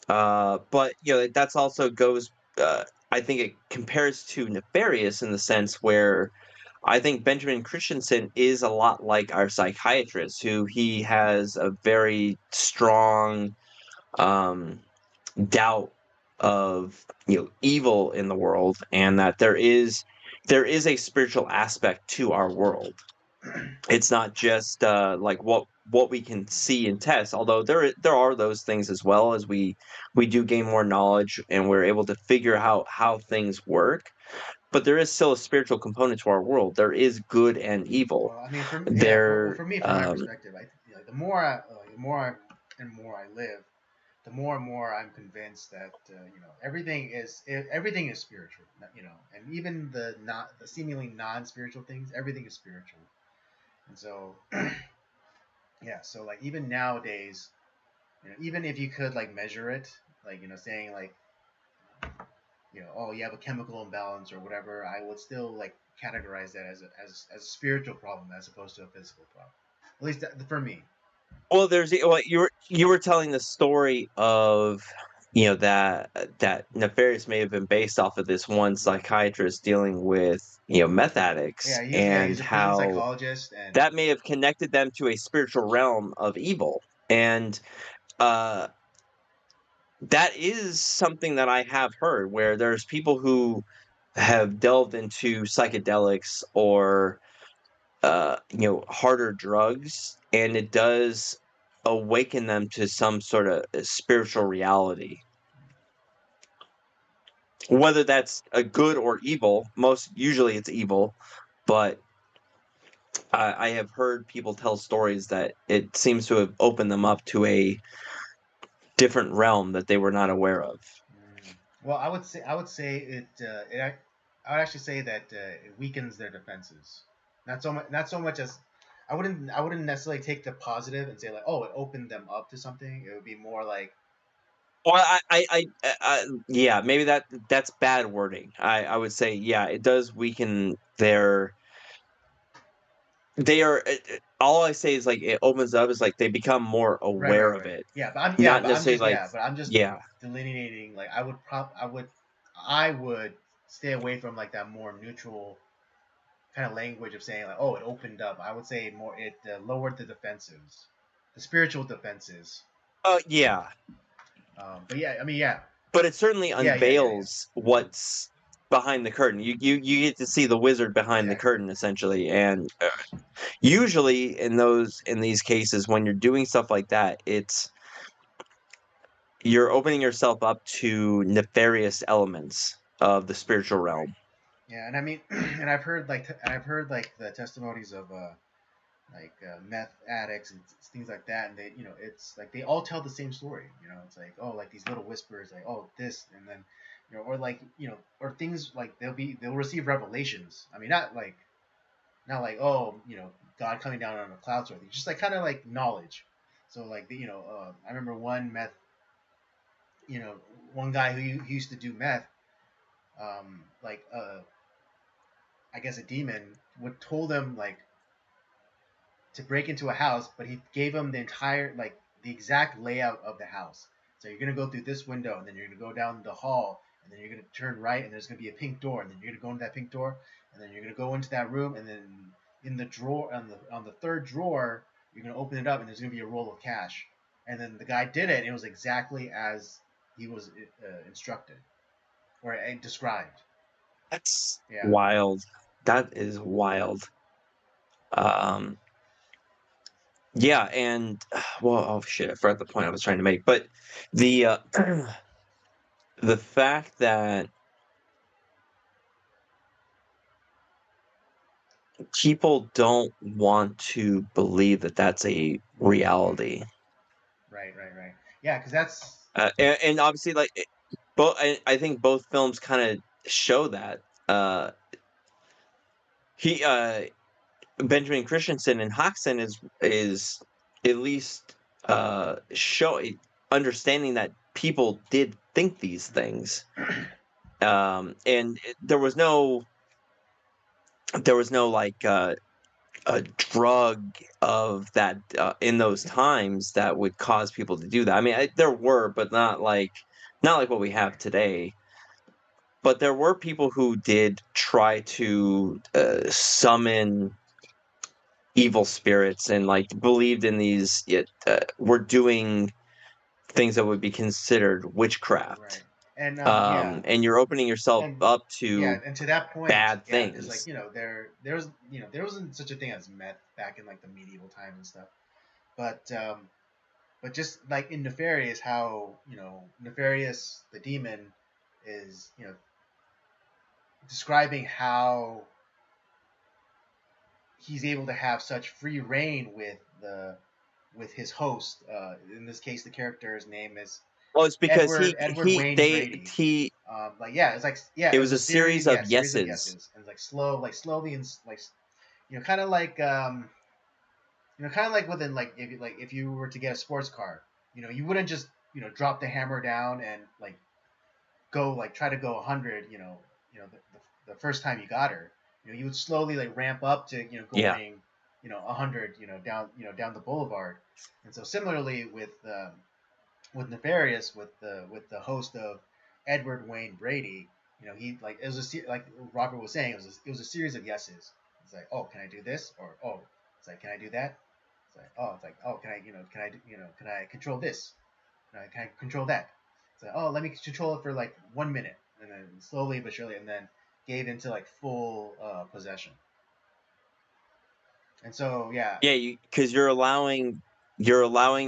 But that's also goes. I think it compares to Nefarious in the sense where I think Benjamin Christensen is a lot like our psychiatrist, who he has a very strong um, doubt of evil in the world, and that there is a spiritual aspect to our world. It's not just like what we can see and test, although there are those things as well as we do gain more knowledge and we're able to figure out how things work. But there is still a spiritual component to our world. There is good and evil. Well, I mean, There for me, from my perspective, the more and more I live, the more and more I'm convinced that everything is spiritual. And even the seemingly non spiritual things, everything is spiritual. And so, yeah, so like even nowadays, even if you could like measure it, like saying like oh, you have a chemical imbalance or whatever, I would still like categorize that as a spiritual problem as opposed to a physical problem. At least for me. well, you were telling the story of that Nefarious may have been based off of this one psychiatrist dealing with meth addicts, He's and a prison how psychologist, and that may have connected them to a spiritual realm of evil. And uh, that is something that I have heard where there's people who have delved into psychedelics or harder drugs, and it does awaken them to some sort of spiritual reality. Whether that's a good or evil, most usually it's evil, but I have heard people tell stories that it seems to have opened them up to a different realm that they were not aware of. well, I would say I would actually say that it weakens their defenses. Not so much as I wouldn't necessarily take the positive and say like, oh, it opened them up to something. It would be more like Well, yeah, maybe that's bad wording. I would say, yeah, it does weaken they are all I say is like it opens up is like they become more aware of right. it, But not I'm necessarily just like but I'm just yeah. delineating like I would stay away from like that more neutral kind of language of saying like, oh, it opened up. I would say more it lowered the defenses, the spiritual defenses. Oh yeah, But yeah, I mean, yeah, but it certainly yeah. unveils what's behind the curtain. You get to see the wizard behind the Exactly. curtain essentially, and usually in these cases when you're doing stuff like that, it's you're opening yourself up to nefarious elements of the spiritual Right. realm. Yeah, and I mean, and I've heard like the testimonies of meth addicts and things like that, and they, it's like they all tell the same story. It's like, oh, like these little whispers, like, oh, this, and then, or like, or things like they'll receive revelations. I mean, not like, oh, God coming down on a cloud sort of thing, just like kind of like knowledge. So like I remember you know, one guy who used to do meth, like I guess a demon would told him like to break into a house, but he gave him the exact layout of the house. So you're gonna go through this window, and then you're gonna go down the hall, and then you're gonna turn right, and there's gonna be a pink door, and then you're gonna go into that pink door, and then you're gonna go into that room, and then in the drawer on the third drawer, you're gonna open it up, and there's gonna be a roll of cash. And then the guy did it, and it was exactly as he was instructed or described. That's Yeah. wild. That is wild. Um, yeah, and well, oh shit, I forgot the point I was trying to make. But the the fact that people don't want to believe that that's a reality. Right. Yeah, because that's And obviously, like, both, I think both films kind of show that. Uh, he, Benjamin Christensen and Haxan is at least show understanding that people did think these things. And there was no like a drug of that in those times that would cause people to do that. I mean, there were, but not like what we have right. today. But there were people who did try to summon evil spirits and like believed in these. Were doing things that would be considered Right. witchcraft. And And you're opening yourself and up to and to that point, bad yeah, because like things. there wasn't such a thing as meth back in like the medieval times and stuff. But just like in Nefarious, how Nefarious the demon is describing how he's able to have such free reign with his host. In this case, the character's name is Well, it's because Edward Wayne Brady. he Like yeah, it's like yeah, it it was was a a series series, of yeah, series of yeses. yeses, and like slowly and like kind of like kind of like within if you were to get a sports car, you wouldn't just drop the hammer down and like go like try to go 100, the first time you got her. You would slowly like ramp up to Yeah. going 100 down the boulevard. And so similarly with Nefarious, with the host of Edward Wayne Brady, he like it was like Robert was saying, it was a series of yeses. It's like, oh, can I do this? Or oh, it's like, can I do that? It's like, oh, can I control this? Can I control that? It's like, oh, let me control it for like 1 minute, and then slowly but surely, and then gave into like full possession. And so yeah, Yeah, because you're allowing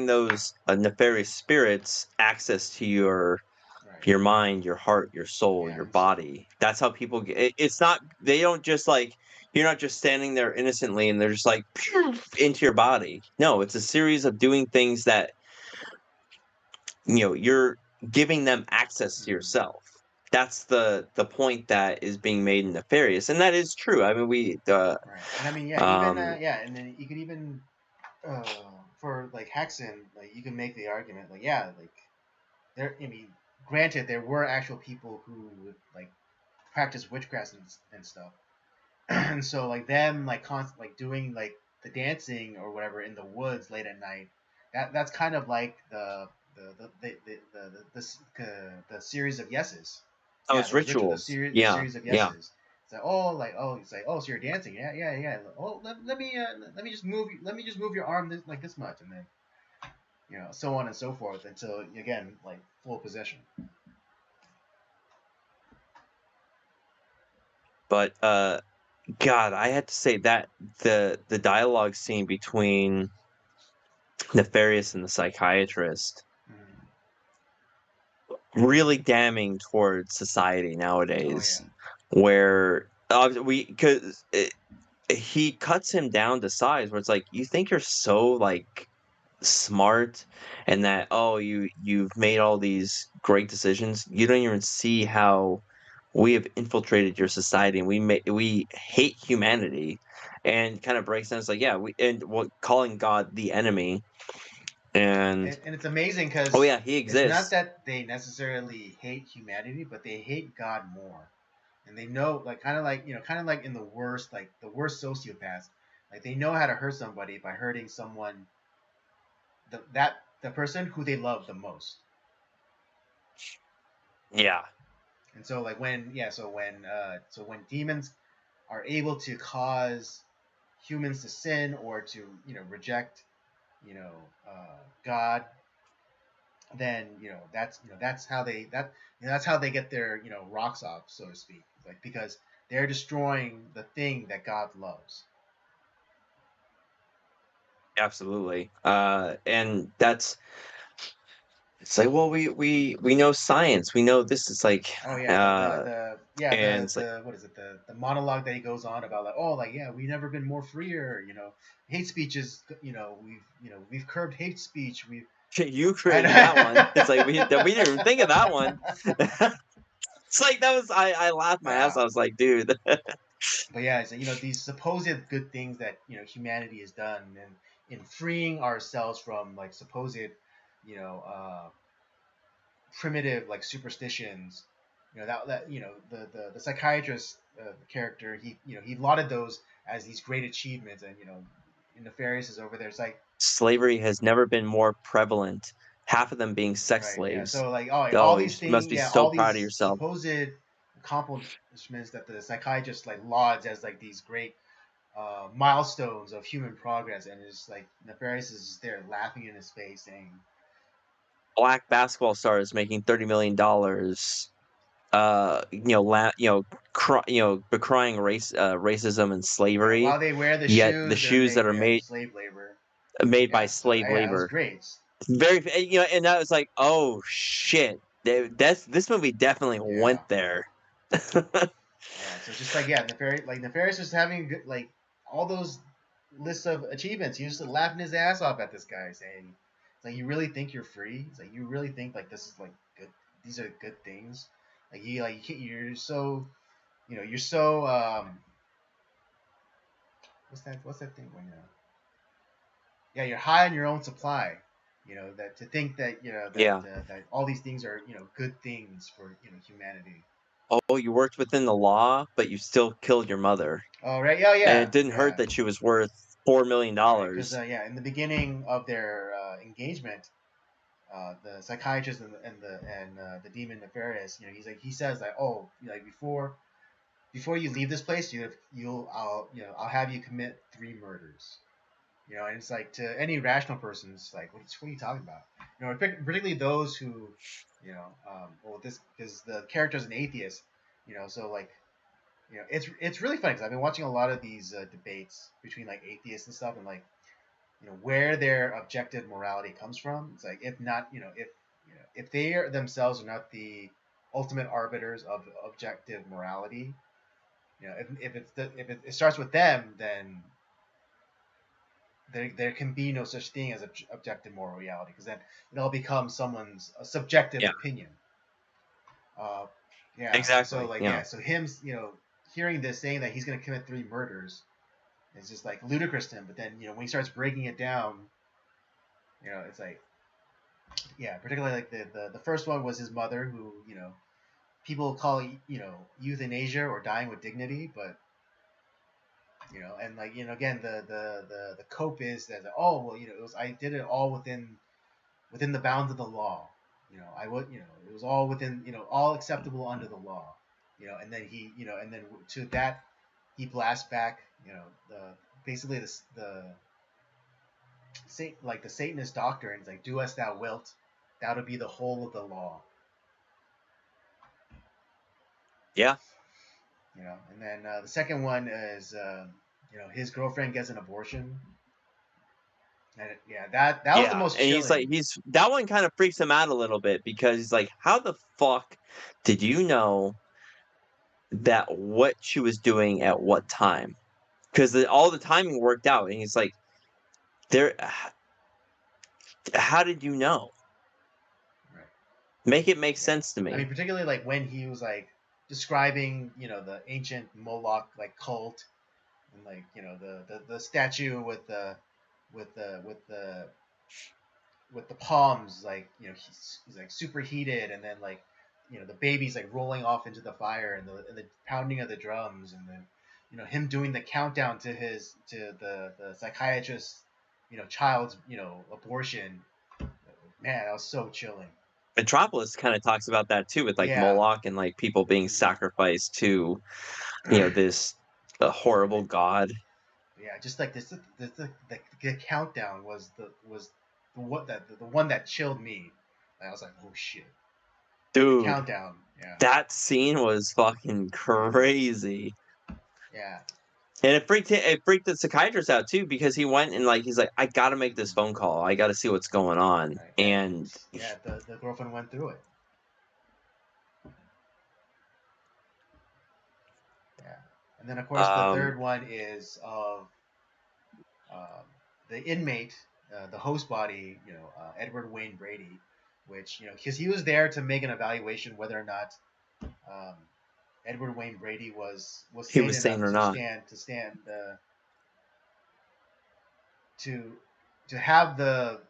those nefarious spirits access to right, your mind, your heart, your soul, yeah, your and so body. That's how people get it's not they don't just like you're not just standing there innocently and they're just like into your body. No, it's a series of doing things that you're giving them access to mm, yourself. That's the point that is being made in Nefarious, and that is true. I mean, we right, and I mean yeah, even um yeah, and then you could even for like Haxan, like you can make the argument like yeah, like there. I mean, granted, there were actual people who would like practice witchcraft and stuff, and so like them like like doing like the dancing or whatever in the woods late at night. That's kind of like the series of yeses. oh, Yeah, it's those ritual rituals. the Yeah, series of yeah. yeses. It's like, oh, it's like, oh, so you're dancing, yeah, yeah, yeah. Oh, let me just move your arm like this much, and then so on and so forth until again like full possession. But God, I had to say that the dialogue scene between Nefarious and the psychiatrist Mm. really damning towards society Oh yeah. nowadays, where we because he cuts him down to size where it's like you think you're so like smart and that you've made all these great decisions, you don't even see how we have infiltrated your society and we hate humanity, and kind of breaks down. It's like, yeah, we and what calling God the enemy. And And it's amazing oh because yeah, he it's not exists. that they necessarily hate humanity, but they hate God more, and they know like kind of like in the worst sociopaths, like they know how to hurt somebody by hurting someone the person who they love the most. Yeah, And so like so when demons are able to cause humans to sin or to reject you know God, then that's how they get their rocks off, so to speak, like because they're destroying the thing that God loves. absolutely. And that's it's like, well, we know science, we know this is like, Oh yeah, uh, and it's like, the what is it, the monologue that he goes on about like, oh, like, yeah, we've never been more freer, hate speech is, we've curbed hate speech, we've you and created that one. It's like we didn't even think of that one. It's like that was I laughed my ass. yeah. I was like, dude, But yeah, it's, these supposed good things that humanity has done, and in freeing ourselves from like supposed primitive like superstitions, the psychiatrist character, he lauded those as these great achievements, and Nefarious is over there. It's like, slavery has never been more prevalent. Half of them being sex right, yeah. slaves. So like, oh, like, all Oh, you these must things, be yeah, so all proud of these yourself. supposed accomplishments that the psychiatrist like lauds as like these great milestones of human progress, and it's like Nefarious is just there laughing in his face, saying, Black basketball stars making $30 million. Decrying racism and yeah, slavery. while they wear the Yet the shoes, shoes that are slave labor. made by Yeah, so slave yeah, it was labor. great. Very, and that was like, oh shit, this movie definitely Yeah, went there. yeah. So just like, yeah, Nefarious was having good, like, all those lists of achievements. He was just laughing his ass off at this guy, saying, "It's like, you really think you're free? It's like, you really think like this is like good? These are good things? Like you're so you're so what's that thing when yeah, you're high on your own supply. That to think that Yeah. that all these things are good things for humanity. Oh, you worked within the law, but you still killed your mother, Oh right, yeah, and yeah, it didn't hurt yeah. that she was worth $4 million. Right, because yeah, in the beginning of their engagement, the psychiatrist and the demon Nefarious, he says that, oh, like, before you leave this place, I'll have you commit 3 murders. And it's like, to any rational person, it's like, what are you talking about? Particularly those who, well, this because the character's an atheist, so like, it's really funny because I've been watching a lot of these debates between like atheists and stuff, and like, where their objective morality comes from. It's like, if not, if they themselves are not the ultimate arbiters of objective morality, if it starts with them, then there can be no such thing as objective moral reality, because then it all becomes someone's subjective Yeah, opinion. Uh, yeah, and so exactly. like, Yeah. yeah, so him, hearing this, saying that he's going to commit 3 murders, is just like ludicrous to him. But then when he starts breaking it down, it's like, yeah, particularly like the first one was his mother, who people call euthanasia or dying with dignity, but and like, again, the cope is that, oh well, I did it all within the bounds of the law. I would, it was all within, all acceptable under the law. and then and then to that he blasts back, the basically the like the Satanist doctrine is like, do as thou wilt, that'll be the whole of the law. Yeah. And then the second one is, his girlfriend gets an abortion. And that was the most and chilling. he's that one kind of freaks him out a little bit because he's like, how the fuck did you know that what she was doing at what time? Because all the timing worked out, and he's like, there. How did you know? Right. Make it make Yeah. sense to I mean, me. particularly like when he was like describing, the ancient Moloch like cult, and like the statue with the palms, like he's like superheated, and then like the baby's like rolling off into the fire, and the pounding of the drums, and then him doing the countdown to the psychiatrist child's abortion. Man, that was so chilling. Metropolis kind of talks about that too, with like Yeah. Moloch and like people being sacrificed to, this horrible And god. yeah, just like this, the countdown was the one that chilled me. I was like, oh shit, the Dude, countdown. Yeah. that scene was fucking crazy. Yeah. And it freaked the psychiatrist out too, because he went and like he's like, I gotta make this phone call. I gotta see what's going on. Right. And And yeah, the girlfriend went through it. Yeah. And then of course the um third one is of um, the inmate, the host body, Edward Wayne Brady, which because he was there to make an evaluation whether or not um, Edward Wayne Brady was he sane was sane enough or to not. stand to have To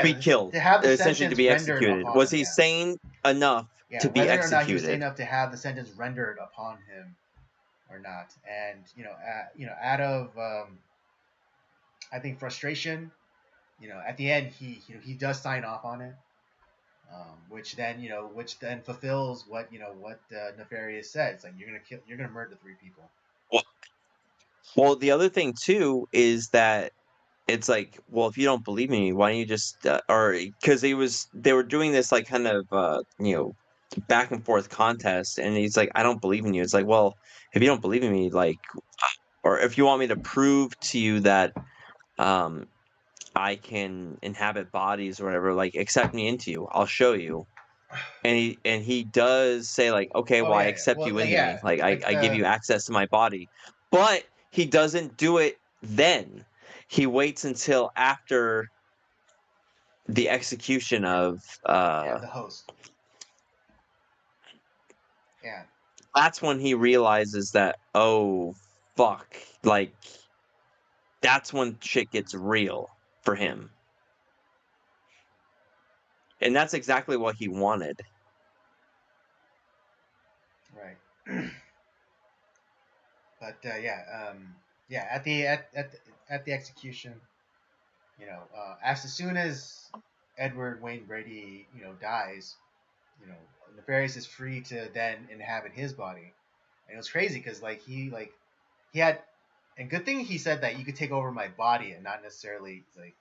be killed, to have the essentially to sentence be rendered executed. upon Was him. he Yeah. sane enough Yeah, to be whether or not he was sane executed? enough to have the sentence rendered upon him or not. And out of I think frustration, at the end he does sign off on it, which then fulfills what Nefarious said. It's like, you're gonna murder 3 people. Well, the other thing too is that it's like, well, if you don't believe me, why don't you just or because they were doing this like kind of back and forth contest, and he's like, I don't believe in you. It's like, well, if you don't believe in me, like, or if you want me to prove to you that um I can inhabit bodies or whatever, like accept me into you, I'll show you. And he does say like, okay, Oh well, I yeah, yeah. accept Well, you like, into me, yeah, like like I give you access to my body, but he doesn't do it then. He waits until after the execution right, of yeah, the host. Yeah. that's when he realizes that, oh fuck, like that's when shit gets real for him. And that's exactly what he wanted. Right. But yeah, at the execution, as soon as Edward Wayne Brady dies, you know Nefarious is free to then inhabit his body. And it was crazy because he had, and good thing he said that you could take over my body and not necessarily like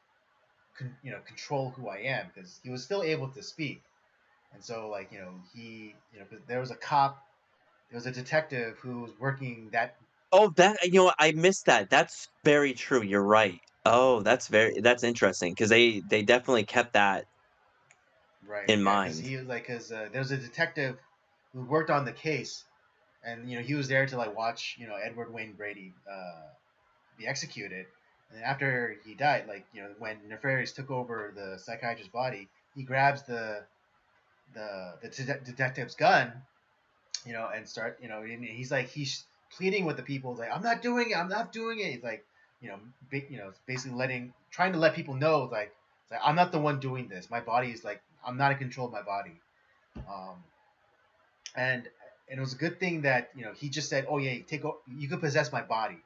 control who I am, because he was still able to speak. And so he, 'cause there was a cop, there was a detective who was working that. Oh, that, I missed that. That's very true. You're right. Oh, that's interesting because they definitely kept that Right. in Yeah, because mind. he was like, because there was a detective who worked on the case, and he was there to like watch Edward Wayne Brady be executed. And then after he died, when Nefarious took over the psychiatrist's body, he grabs the detective's gun, and and he's pleading with the people, like, I'm not doing it, I'm not doing it. He's like, basically trying to let people know, like, it's like, I'm not the one doing this. My body is like, I'm not in control of my body. Um, and it was a good thing that he just said, oh yeah, you could possess my body,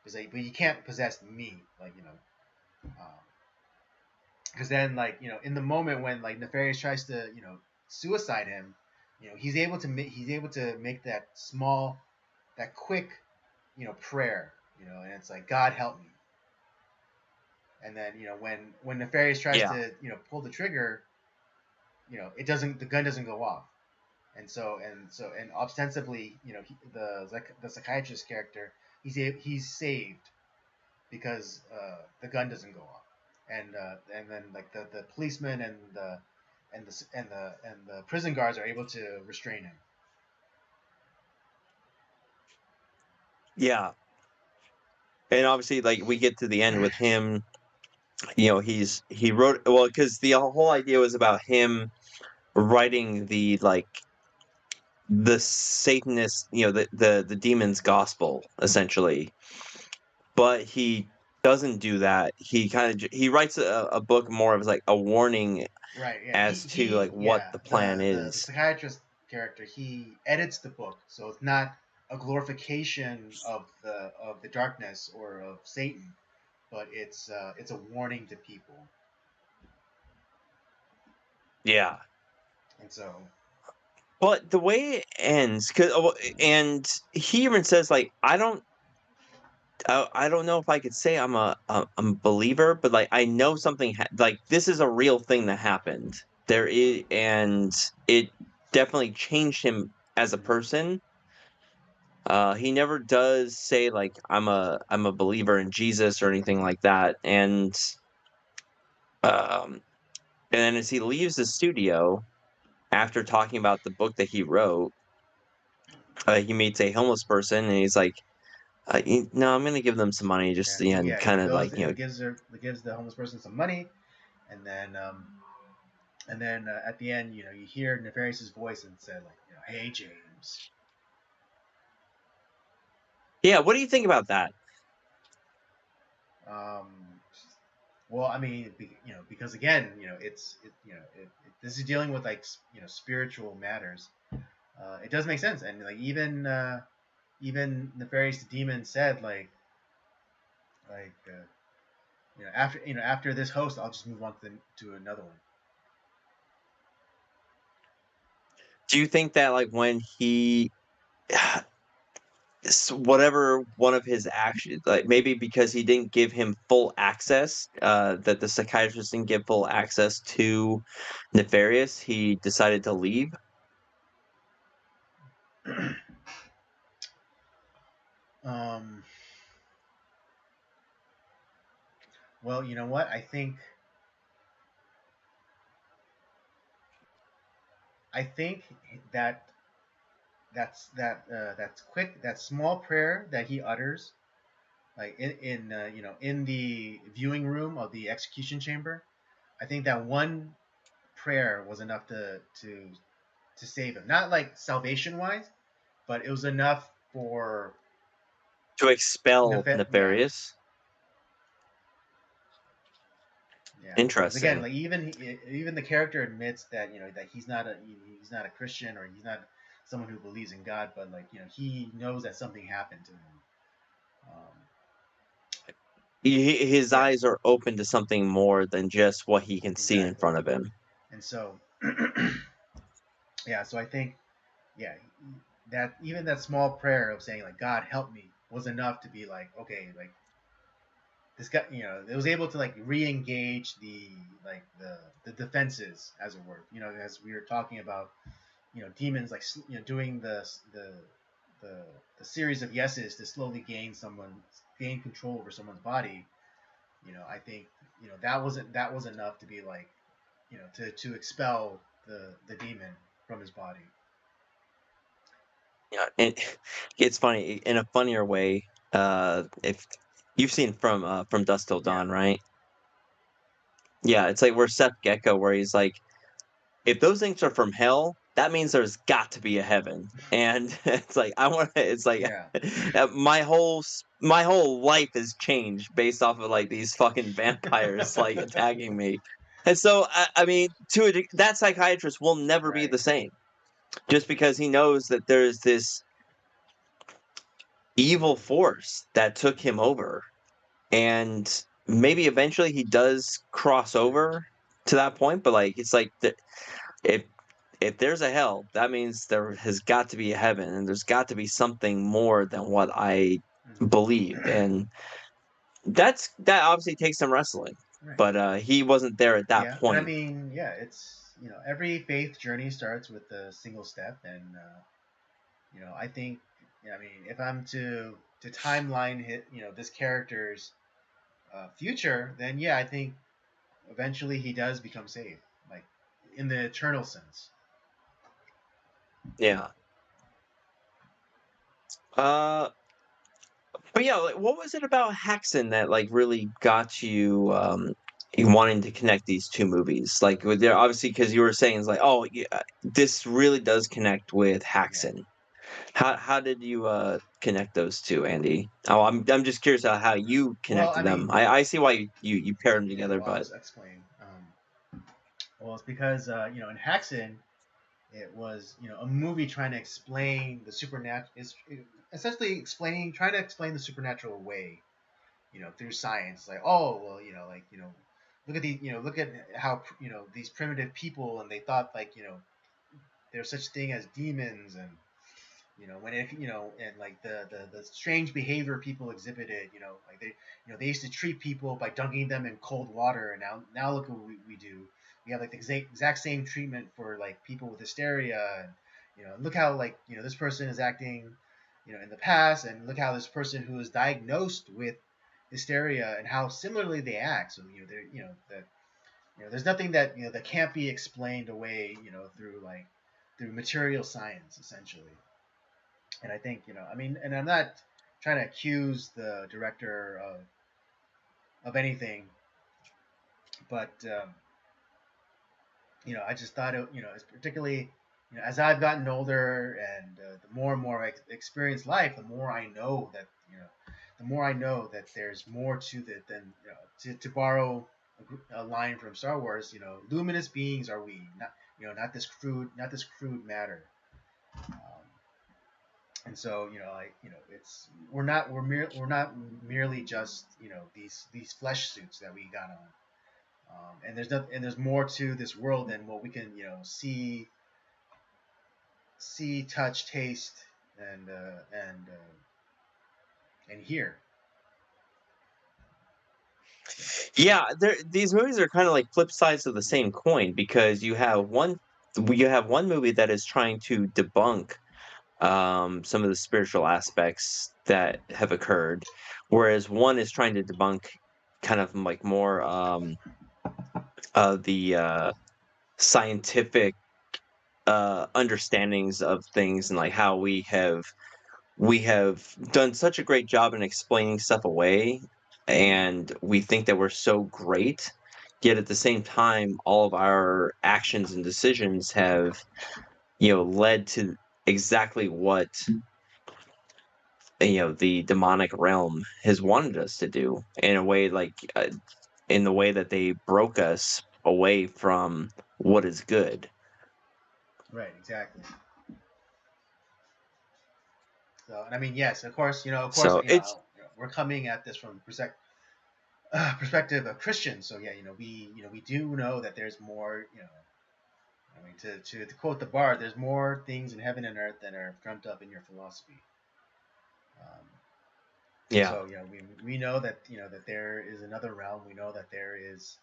but you can't possess me, because then in the moment when like Nefarious tries to suicide him, he's able to make that small, that quick, prayer, and it's like, God help me. And then when Nefarious tries Yeah. to pull the trigger, the gun doesn't go off. And ostensibly, the psychiatrist character, he's saved because the gun doesn't go off, and then like the policeman and the prison guards are able to restrain him. Yeah. And obviously, like, we get to the end with him, he wrote, well, because the whole idea was about him writing the Satanist, the demon's gospel, essentially. But he doesn't do that. He writes a book more of like a warning Right. Yeah. as to like what Yeah. the plan The is. psychiatrist character, he edits the book, so it's not a glorification of the darkness or of Satan, but it's a warning to people. Yeah. And so, But the way it ends, and he even says like, I don't know if I could say I'm a believer, but like I know something like this is a real thing that happened. There is, and it definitely changed him as a mhm. person. He never does say like I'm a believer in Jesus or anything like that. Um, and then as he leaves the studio after talking about the book that he wrote, he meets a homeless person, and he's like, "No, I'm gonna give them some money, just and He kind of goes like and gives the homeless person some money, and then at the end, you hear Nefarious's voice and said like, "Hey James." yeah." What do you think about that? Um, well, I mean, because again, this is dealing with like spiritual matters. It does make sense, and like even Nefarious the Demon said after this host, I'll just move on to another one. Do you think that like when he whatever one of his actions, like maybe because he didn't give him full access, that the psychiatrist didn't give full access to Nefarious, he decided to leave? um, well, you know what? I think that that's quick, that small prayer that he utters, like in the viewing room of the execution chamber. I think that one prayer was enough to save him. Not like salvation wise, but it was enough for To expel yeah, Nefarious? yeah. Because again, Interesting. like even the character admits that that he's not a Christian, or he's not someone who believes in God, but like he knows that something happened to him. Um, His yeah, eyes are open to something more than just what he can see in exactly. front of him. And so yeah, so I think yeah, that even that small prayer of saying like God help me was enough to be like, okay, like this guy, it was able to like re-engage the defenses, as it were. As we were talking about, demons like doing the the series of yeses to slowly gain control over someone's body. I think that was enough to be like, to expel the demon from his body. Yeah, and it's funny in a funnier way. If you've seen from Dusk Till Yeah. Dawn, right? Yeah, it's like where Seth Gecko, where he's like, if those things are from hell, that means there's got to be a heaven. And it's like I want to. It's like Yeah. my whole life has changed based off of like these fucking vampires like attacking me. And so I mean, that psychiatrist will never be Right. the same, just because he knows that there's this evil Mm-hmm. force that took him over, and maybe eventually he does cross Mm-hmm. over to that point, but like it's like if if there's a hell, that means there has got to be a heaven, and there's got to be something more than what I believe, Hmm. and that obviously takes some wrestling, Right. but he wasn't there at that Yeah, and I point. mean, yeah, it's every faith journey starts with a single step, and I think, I mean, if I'm to timeline hit, this character's future, then yeah, I think eventually he does become saved, like in the eternal sense. Yeah. Uh, but yeah, like, what was it about Haxan that like really got you you wanting to connect these two movies? Like, with there obviously because you were saying it's like, oh, yeah, this really does connect with Yeah. Haxan. How did you connect those two, Andy? Oh, I'm just curious about how you Well, connected I them. mean, I see why you paired them yeah. together, Well, I'll but just explain. Well, it's because in Haxan, it was a movie trying to explain the supernatural. It's essentially trying to explain the supernatural away, through science. Like, oh well, look at look at how these primitive people, and they thought like there's such thing as demons, and when it and like the strange behavior people exhibited, like they used to treat people by dunking them in cold water, and now look what we do. We have like the exact same treatment for like people with hysteria, and look how like this person is acting in the past, and look how this person who is diagnosed with hysteria and how similarly they act. So they're that there's nothing that that can't be explained away through material science essentially. And I think I mean, and I'm not trying to accuse the director of anything, but I just thought it's particularly as I've gotten older, and the more and more I experience life, the more I know that the more I know that there's more to it than to borrow a line from Star Wars. Luminous beings are we, not not this crude matter. Um, and so it's we're not merely just these flesh suits that we got on. And there's more to this world than what we can see, touch, taste, and hear. So yeah, these movies are kind of like flip sides of the same coin because you have one movie that is trying to debunk some of the spiritual aspects that have occurred, whereas one is trying to debunk kind of like more the scientific understandings of things and like how we have done such a great job in explaining stuff away, and we think that we're so great, yet at the same time all of our actions and decisions have led to exactly what the demonic realm has wanted us to do in a way like in the way that they broke us away from what is good. right, exactly. So, and I mean, yes, of course, So it's we're coming at this from perspective of Christians. So yeah, we do know that there's more. I mean, to quote the bard, there's more things in heaven and earth than are dreamt up in your philosophy. Um, yeah. so we know that that there is another realm. We know that there is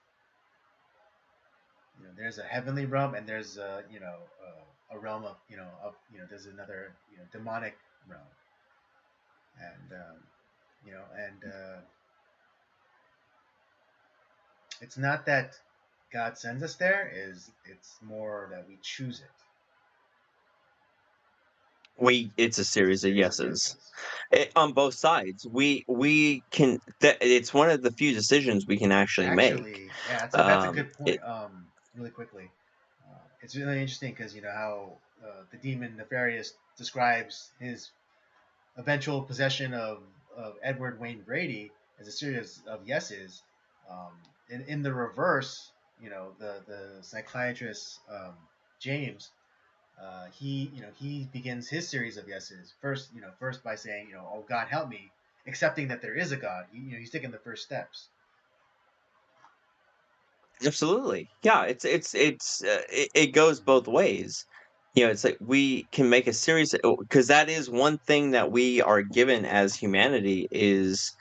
there's a heavenly realm, and there's a realm of there's another demonic realm, and it's not that God sends us there. It's more that we choose it. It's a It's a series of series of yeses. yeses. On both sides. We can that it's one of the few decisions we can actually make. Actually, yeah, that's a good It point. Really quickly, it's really interesting because how the demon Nefarious describes his eventual possession of Edward Wayne Brady as a series of yeses. Um, in the reverse, the psychiatrist James, he begins his series of yeses first. First by saying, "Oh God, help me," accepting that there is a God. He's taking the first steps. Absolutely. Yeah, it goes both ways. It's like we can make a series because that is one thing that we are given as humanity is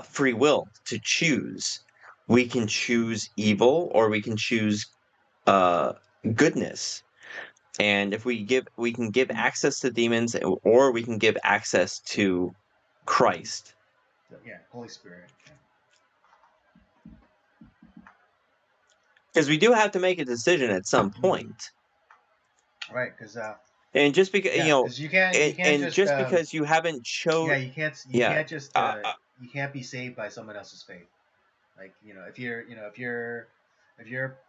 free will to choose. We can choose evil or we can choose uh goodness. And if we can give access to demons or we can give access to Christ. So, yeah, Holy Spirit. Because we do have to make a decision at some Yeah. point. Right, because And just because yeah, because you can't and just just because you haven't yeah, chose, you yeah, can't just you can't be saved by someone else's faith. Like, if you're,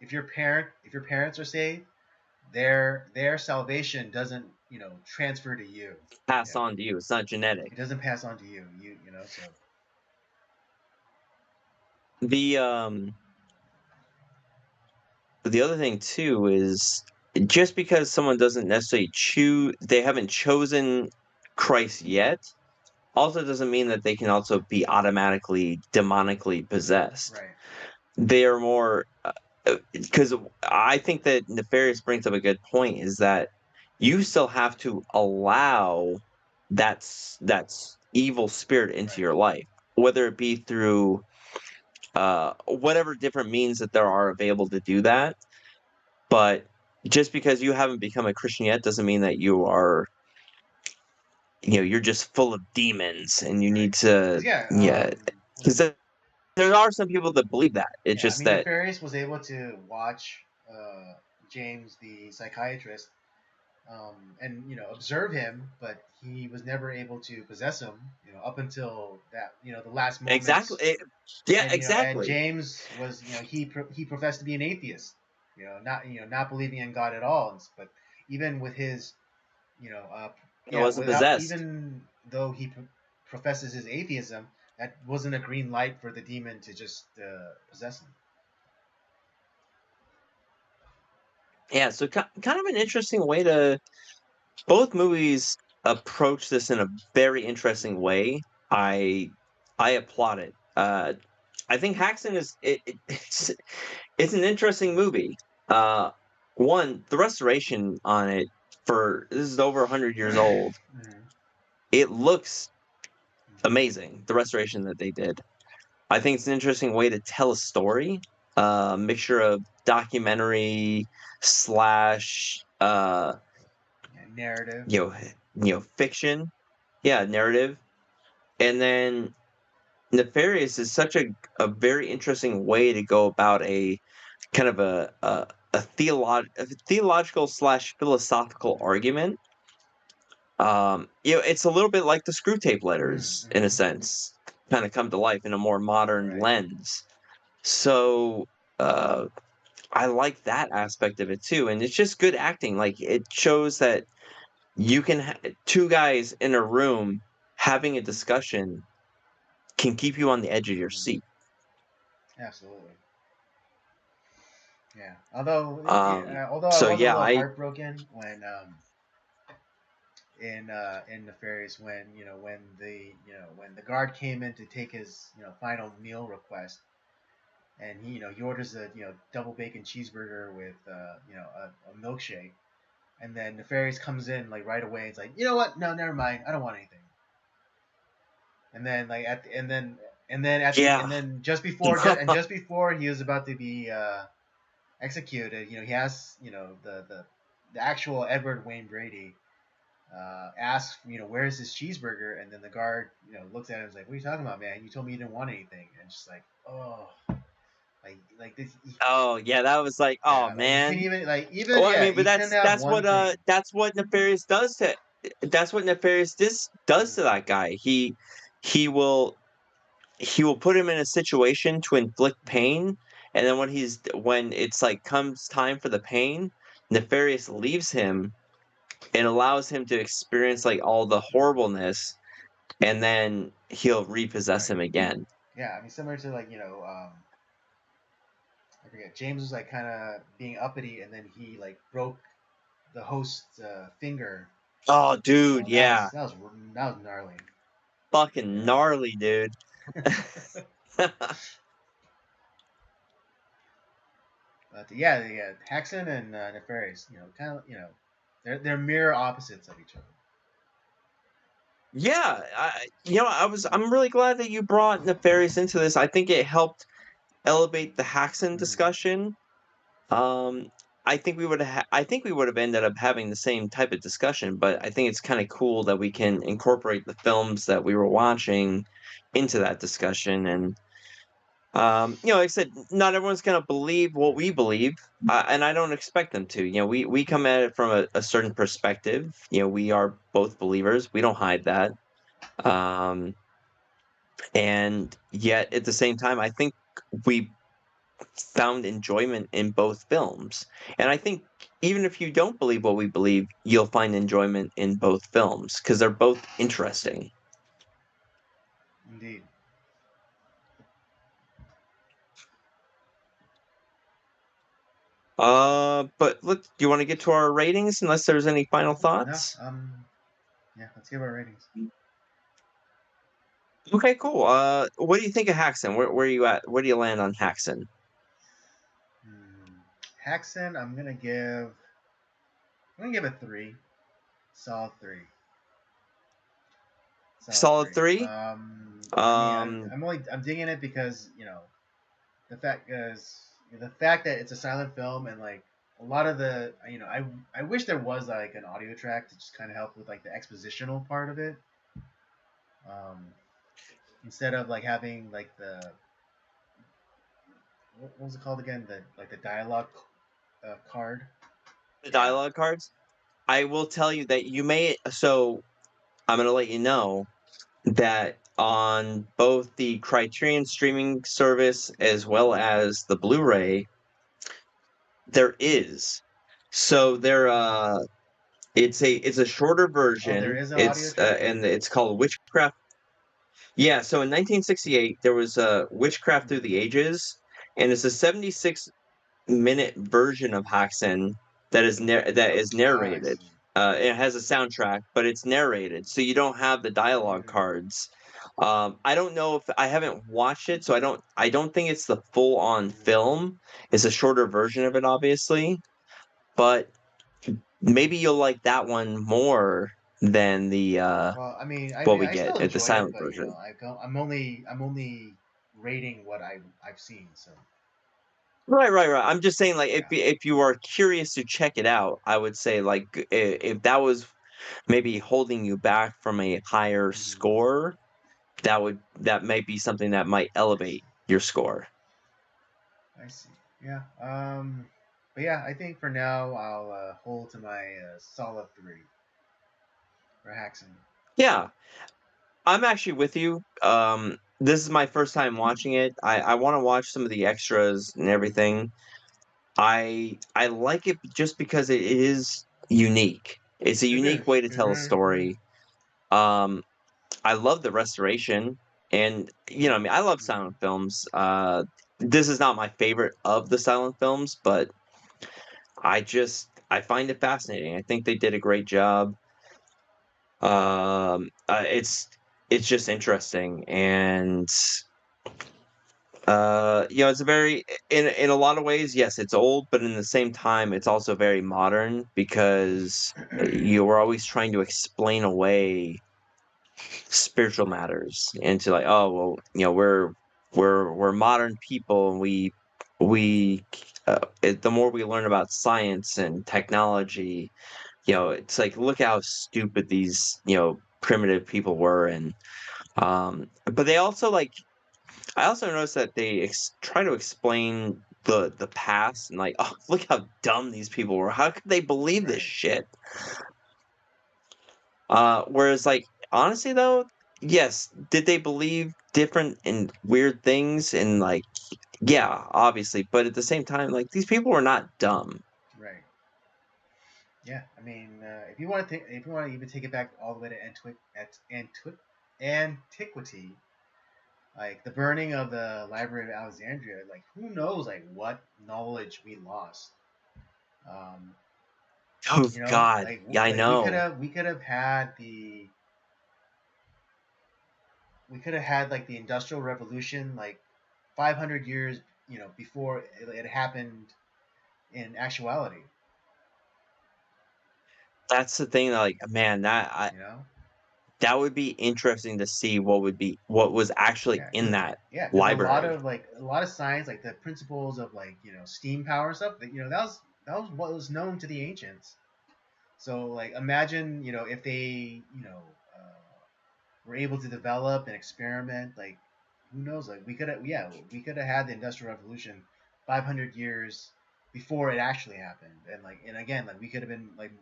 if your parents are saved, their salvation doesn't, transfer to you. pass Yeah, on to you. It's not genetic. it doesn't pass on to you. So The the other thing too is just because someone doesn't necessarily choose, they haven't chosen Christ yet, also doesn't mean that they can also be automatically demonically possessed. right, They are more because I think that Nefarious brings up a good point is that you still have to allow that's evil spirit into right, your life, whether it be through whatever different means that there are available to do that. But just because you haven't become a Christian yet doesn't mean that you are, you're just full of demons and you right. need to, Because yeah, yeah, because there are some people that believe that. It's yeah. I just mean, that Nefarious was able to watch James, the psychiatrist, and observe him, but he was never able to possess him. Up until that, the last exactly, moments. yeah, And exactly. James was, he professed to be an atheist. Not believing in God at all. But even with his, It yeah, wasn't without, possessed. even though he professes his atheism, that wasn't a green light for the demon to just possess him. Yeah, so kind of an interesting way to both movies approach this in a very interesting way. I I applaud it. I think Haxan it's an interesting movie. Uh, One, the restoration on it for this is over 100 years old. Mhm. It looks amazing. The restoration that they did. I think it's an interesting way to tell a story. Mixture of documentary slash Yeah, narrative. you know fiction, yeah, narrative, and then Nefarious is such a very interesting way to go about a kind of a theological slash philosophical argument. It's a little bit like the Screw Tape letters in a Mm-hmm. sense, kind of come to life in a more modern Right. lens. So uh, I like that aspect of it too, and it's just good acting. Like it shows that you can two guys in a room having a discussion can keep you on the edge of your Mm-hmm. seat. Absolutely. Yeah. Although, Um, although I so was a yeah, little I heartbroken when, in Nefarious, when, when the guard came in to take his, final meal request, and he orders a, double bacon cheeseburger with, a milkshake, and then Nefarious comes in like right away. It's like, you know what? No, never mind. I don't want anything. And then like at the, yeah. and then just before he was about to be executed, he asks, the actual Edward Wayne Brady asks, where's his cheeseburger? And then the guard, looks at him and is like, what are you talking about, man? You told me you didn't want anything. And just like, oh, like this. Oh yeah, that was like, oh Yeah, like he can man. even like even Well, I yeah, mean, but he can have one thing. that's what Nefarious does to does to Mm-hmm. that guy. He will put him in a situation to inflict Mm-hmm. pain, and then when it's like comes time for the pain, Nefarious leaves him and allows him to experience like all the horribleness, and then he'll repossess Right. him again. Yeah, I mean, similar to like, I forget. James was like kind of being uppity, and then he like broke the host's finger. Oh, dude, So that yeah, was gnarly. fucking Yeah. gnarly, dude. But yeah, Haxan and Nefarious, kind of, they're mirror opposites of each other. Yeah, I'm really glad that you brought Nefarious into this. I think it helped elevate the Haxan Mm, discussion. Um, I think we would have ended up having the same type of discussion, but I think it's kind of cool that we can incorporate the films that we were watching into that discussion. And like I said, not everyone's gonna believe what we believe, and I don't expect them to. We come at it from a certain perspective. We are both believers. We don't hide that. Um, and yet at the same time, I think we found enjoyment in both films. And I think even if you don't believe what we believe, you'll find enjoyment in both films because they're both interesting. indeed. But look, do you want to get to our ratings unless there's any final No, thoughts? yeah. Let's give our ratings. Okay, cool. What do you think of Haxan? Where are you at? Where do you land on Haxan? Hmm. Haxan, I'm gonna give it three. Solid three. Solid Solid three. three. I mean, Um, I'm digging it because the fact that it's a silent film and like a lot of I wish there was like an audio track to just kind of help with like the expositional part of it. Um, Instead of like having like what was it called again? The dialogue card. the Yeah. dialogue cards. I will tell you that you may. So I'm gonna let you know that on both the Criterion streaming service as well as the Blu-ray, there is. So it's a shorter Oh, there version. is an audio It's track. and it's called Witchcraft. Yeah, so in 1968 there was Witchcraft Through Hmm. the Ages, and it's a 76-minute version of Haxan that is Oh, I narrated. see. It has a soundtrack, but it's narrated, so you don't have the dialogue Hmm. cards. I don't know if I haven't watched it, so I don't think it's the full on Hmm. film. It's a shorter version of it, obviously, but maybe you'll like that one more than the Well, I mean, what we I still get at the enjoy it, silent but version. I'm only rating what I've seen. So Right. I'm just saying, like, if yeah. if you are curious to check it out, I would say, like, if that was maybe holding you back from a higher Hmm. score, that might be something that might elevate your score. I see. Yeah. But yeah, I think for now I'll hold to my solid three for Haxon. Yeah, I'm actually with you. This is my first time watching it. I want to watch some of the extras and everything. I like it just because it is unique. It's a It unique is. way to It tell a is. It is. story. Um, I love the restoration, and I mean, I love Hmm. silent films. This is not my favorite of the silent films, but I find it fascinating. I think they did a great job. It's just interesting, and it's a very in a lot of ways, yes, it's old, but in the same time, it's also very modern because you were always trying to explain away spiritual matters into like, oh well, we're modern people, and the more we learn about science and technology, it's like, look how stupid these primitive people were. And but they also, like, I also noticed that they try to explain the past, and like, oh, look how dumb these people were, how could they believe this Right. shit. Whereas, like, honestly though, yes, did they believe different and weird things? And like, yeah, obviously, but at the same time, like, these people were not dumb. Right. Yeah. I mean, if you want to even take it back all the way to antiquity, like the burning of the Library of Alexandria, like who knows, like what knowledge we lost. Um, Oh God, yeah, I know. we could have had like the Industrial Revolution like 500 years before it happened in actuality. That's the thing. Like, man, You know? that would be interesting to see what was actually Yeah, in because that a lot library. of a lot of science, like the principles of steam power and stuff, that that was what was known to the ancients. So like imagine if they were able to develop and experiment, like who knows, like we could have had the industrial revolution 500 years before it actually happened, and again, like we could have been like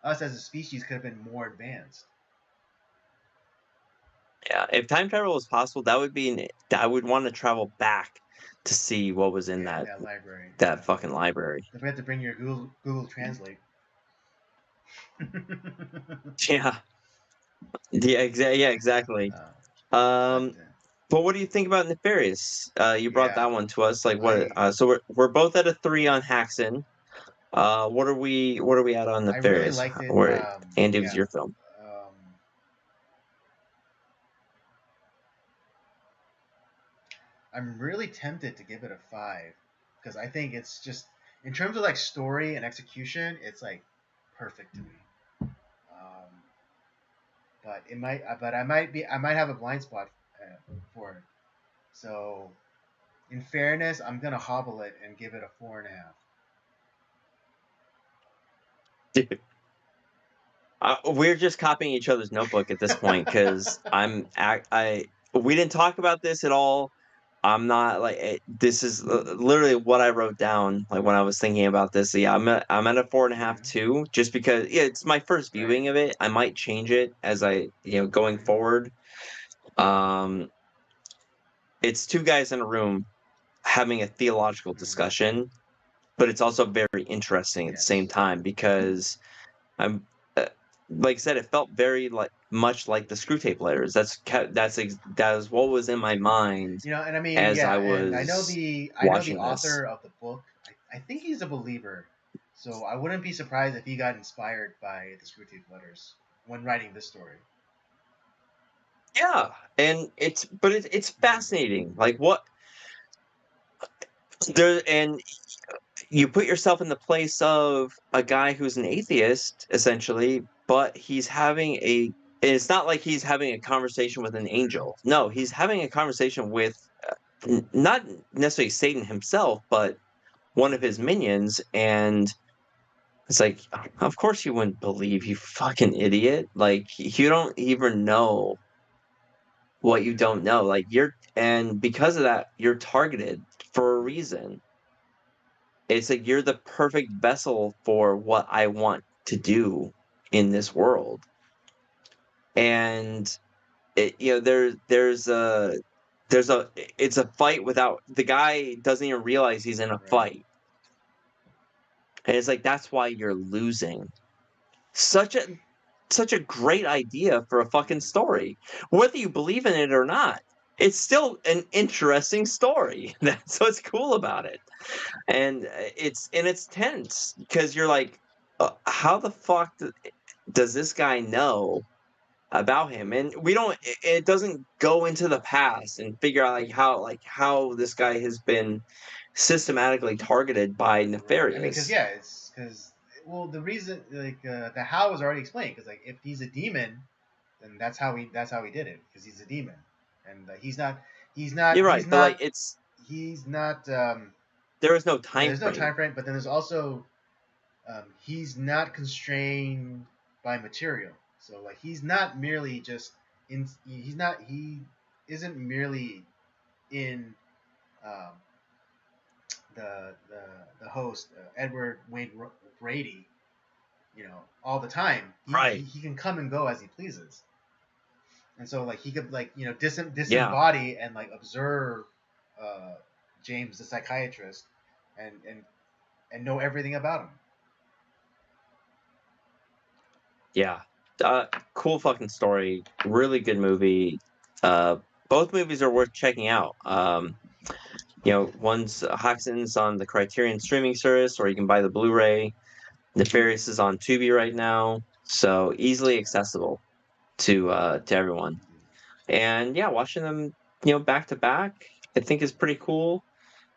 us as a species could have been more advanced. Yeah, if time travel was possible, that would be I would want to travel back to see what was in Yeah, in that library. that Yeah, fucking library. don't forget to bring your Google Translate. Yeah, yeah, exactly. uh, but Um, but what do you think about Nefarious? You brought yeah, that one to us. Like, what? I So we're both at a 3 on Haxan. What are we at on I really Nefarious? liked it. Where Andy was Yeah, your film? um, I'm really tempted to give it a 5 because I think it's just in terms of like story and execution, it's like perfect to me. But I might have a blind spot for it. So in fairness, I'm gonna hobble it and give it a 4.5. We're just copying each other's notebook at this point because we didn't talk about this at all. I'm not like this is literally what I wrote down like when I was thinking about this. So yeah, I'm at a 4.5 Mm-hmm. too, just because yeah, it's my first Right. viewing of it. I might change it as going Mm-hmm. forward. Um, it's two guys in a room having a theological Mm-hmm. discussion, but it's also very interesting at the same Yes. time because I'm uh, like I said, it felt very much like the screw tape letters. That is what was in my mind And I mean, as yeah, I and was I know the watching this. author of the book. I think he's a believer, so I wouldn't be surprised if he got inspired by the Screwtape Letters when writing this story. Yeah, and it's Mm-hmm. fascinating. Like what there and you put yourself in the place of a guy who's an atheist essentially, but he's having a it's not like he's having a conversation with an Mm-hmm. angel. No, he's having a conversation with not necessarily Satan himself, but one of his Mm-hmm. minions, and it's like, of course you wouldn't believe, you fucking idiot. Like you don't even know what you don't know. Like and because of that, you're targeted for a reason. It's like you're the perfect vessel for what I want to do in this world. And there's a it's a fight without the guy doesn't even realize he's in a Right. fight. And it's like that's why you're losing. Such a such a great idea for a fucking Mm-hmm. story. Whether you believe in it or not, it's still an interesting story. That's what's cool about it. And it's tense because you're like, how the fuck does this guy know about him? And we don't. It doesn't go into the past and figure out like how this guy has been systematically targeted by Right. I mean, because Nefarious. yeah, it's because the reason the how is already explained. Because like if he's a demon, then that's how he did it because he's a demon, and You're right, but like he's not there is no yeah. time There's no time frame. frame, but then there's also he's not constrained by material. So like he's not merely just in he isn't merely in um, the the host Edward Wayne Brady, all the time. Right. He can come and go as he pleases, and so like he could like Yeah. disembody and like observe uh, James the psychiatrist, and know everything about him. Yeah. Cool fucking story. Really good movie. Uh, both movies are worth checking out. One's Haxan's on the Criterion streaming service, or you can buy the Blu-ray. Nefarious is on Tubi right now, so easily accessible to everyone. And yeah, watching them, back to back, I think is pretty cool.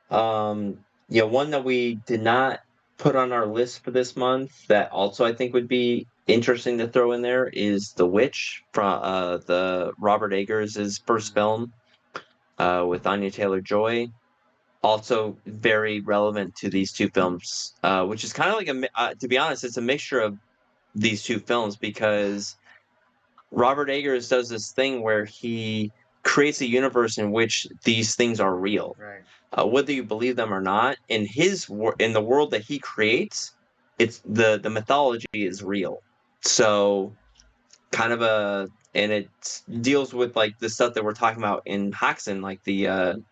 One that we did not put on our list for this month that also I think would be interesting to throw in there is The Witch from the Robert Eggers' first film with Anya Taylor-Joy. Also very relevant to these two films, which is kind of like to be honest, it's a mixture of these two films because Robert Eggers does this thing where he creates a universe in which these things are real, Right. whether you believe them or not. In in the world that he creates, it's the mythology is real. So kind of and it deals with like the stuff that we're talking about in Haxan, like the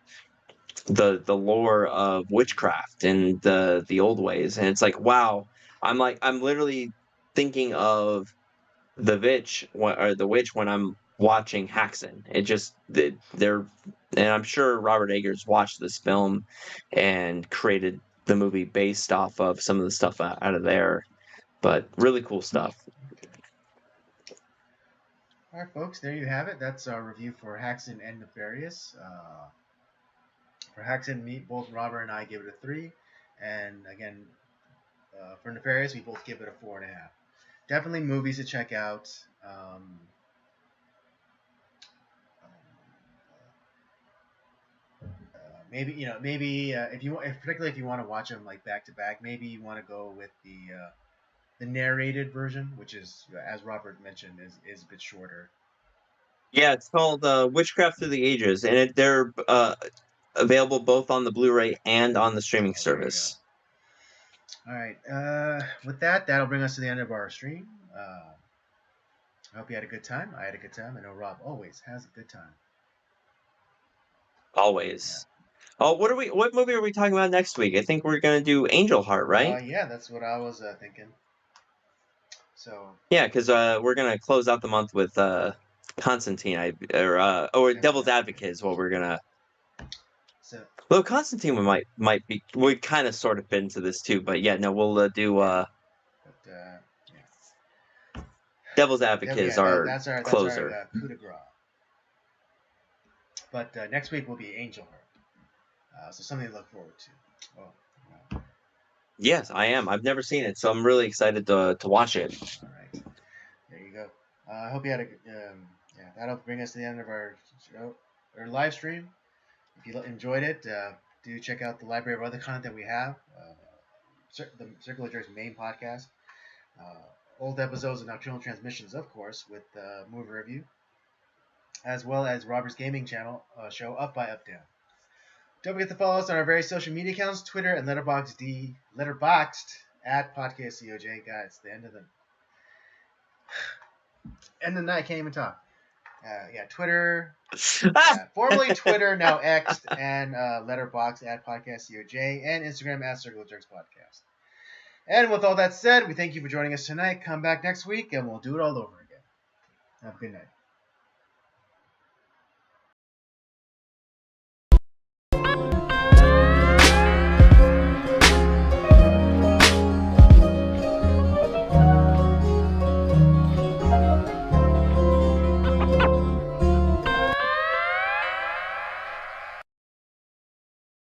lore of witchcraft and the old ways. And it's like, wow, I'm literally thinking of the witch when I'm watching Haxan. It just they're and I'm sure Robert Eggers watched this film and created the movie based off of some of the stuff out of there. But really cool stuff. All right, folks, there you have it. That's our review for Haxan and Nefarious. For Haxan, both Robert and I give it a 3. And again, for Nefarious, we both give it a 4.5. Definitely movies to check out. Maybe particularly if you want to watch them like back to back, maybe you want to go with the narrated version, which is, as Robert mentioned, is a bit shorter. Yeah, it's called Witchcraft Through the Ages, and they're available both on the Blu-ray and on the streaming service. All right. With that, that'll bring us to the end of our stream. I hope you had a good time. I had a good time. I know Rob always has a good time. Always. Yeah. Oh, what movie are we talking about next week? I think we're gonna do Angel Heart, right? Yeah, that's what I was thinking. So. Yeah, because we're gonna close out the month with Constantine, or Devil's Advocate is what we're gonna. So. Well, Constantine would kind of sort of fit into this too, but yeah, no, we'll do. Devil's Advocate is that's our closer. Coup de grace. But next week will be Angel Heart. So something to look forward to. Well, yes, I am. I've never seen it, so I'm really excited to watch it. All right, there you go. I hope you had that'll bring us to the end of our show, our live stream. If you enjoyed it, do check out the library of other content that we have. The Circular Jerk's main podcast, old episodes of Nocturnal Transmissions, of course, with movie review, as well as Robert's gaming channel show Up by Up Down. Don't forget to follow us on our various social media accounts, Twitter and letterboxd at podcastcoj. Guys, the end of the night. I can't even talk. Twitter, formerly Twitter, now X, and Letterboxd at podcastcoj, and Instagram at Circle of Jerks Podcast. And with all that said, we thank you for joining us tonight. Come back next week, and we'll do it all over again. Have a good night.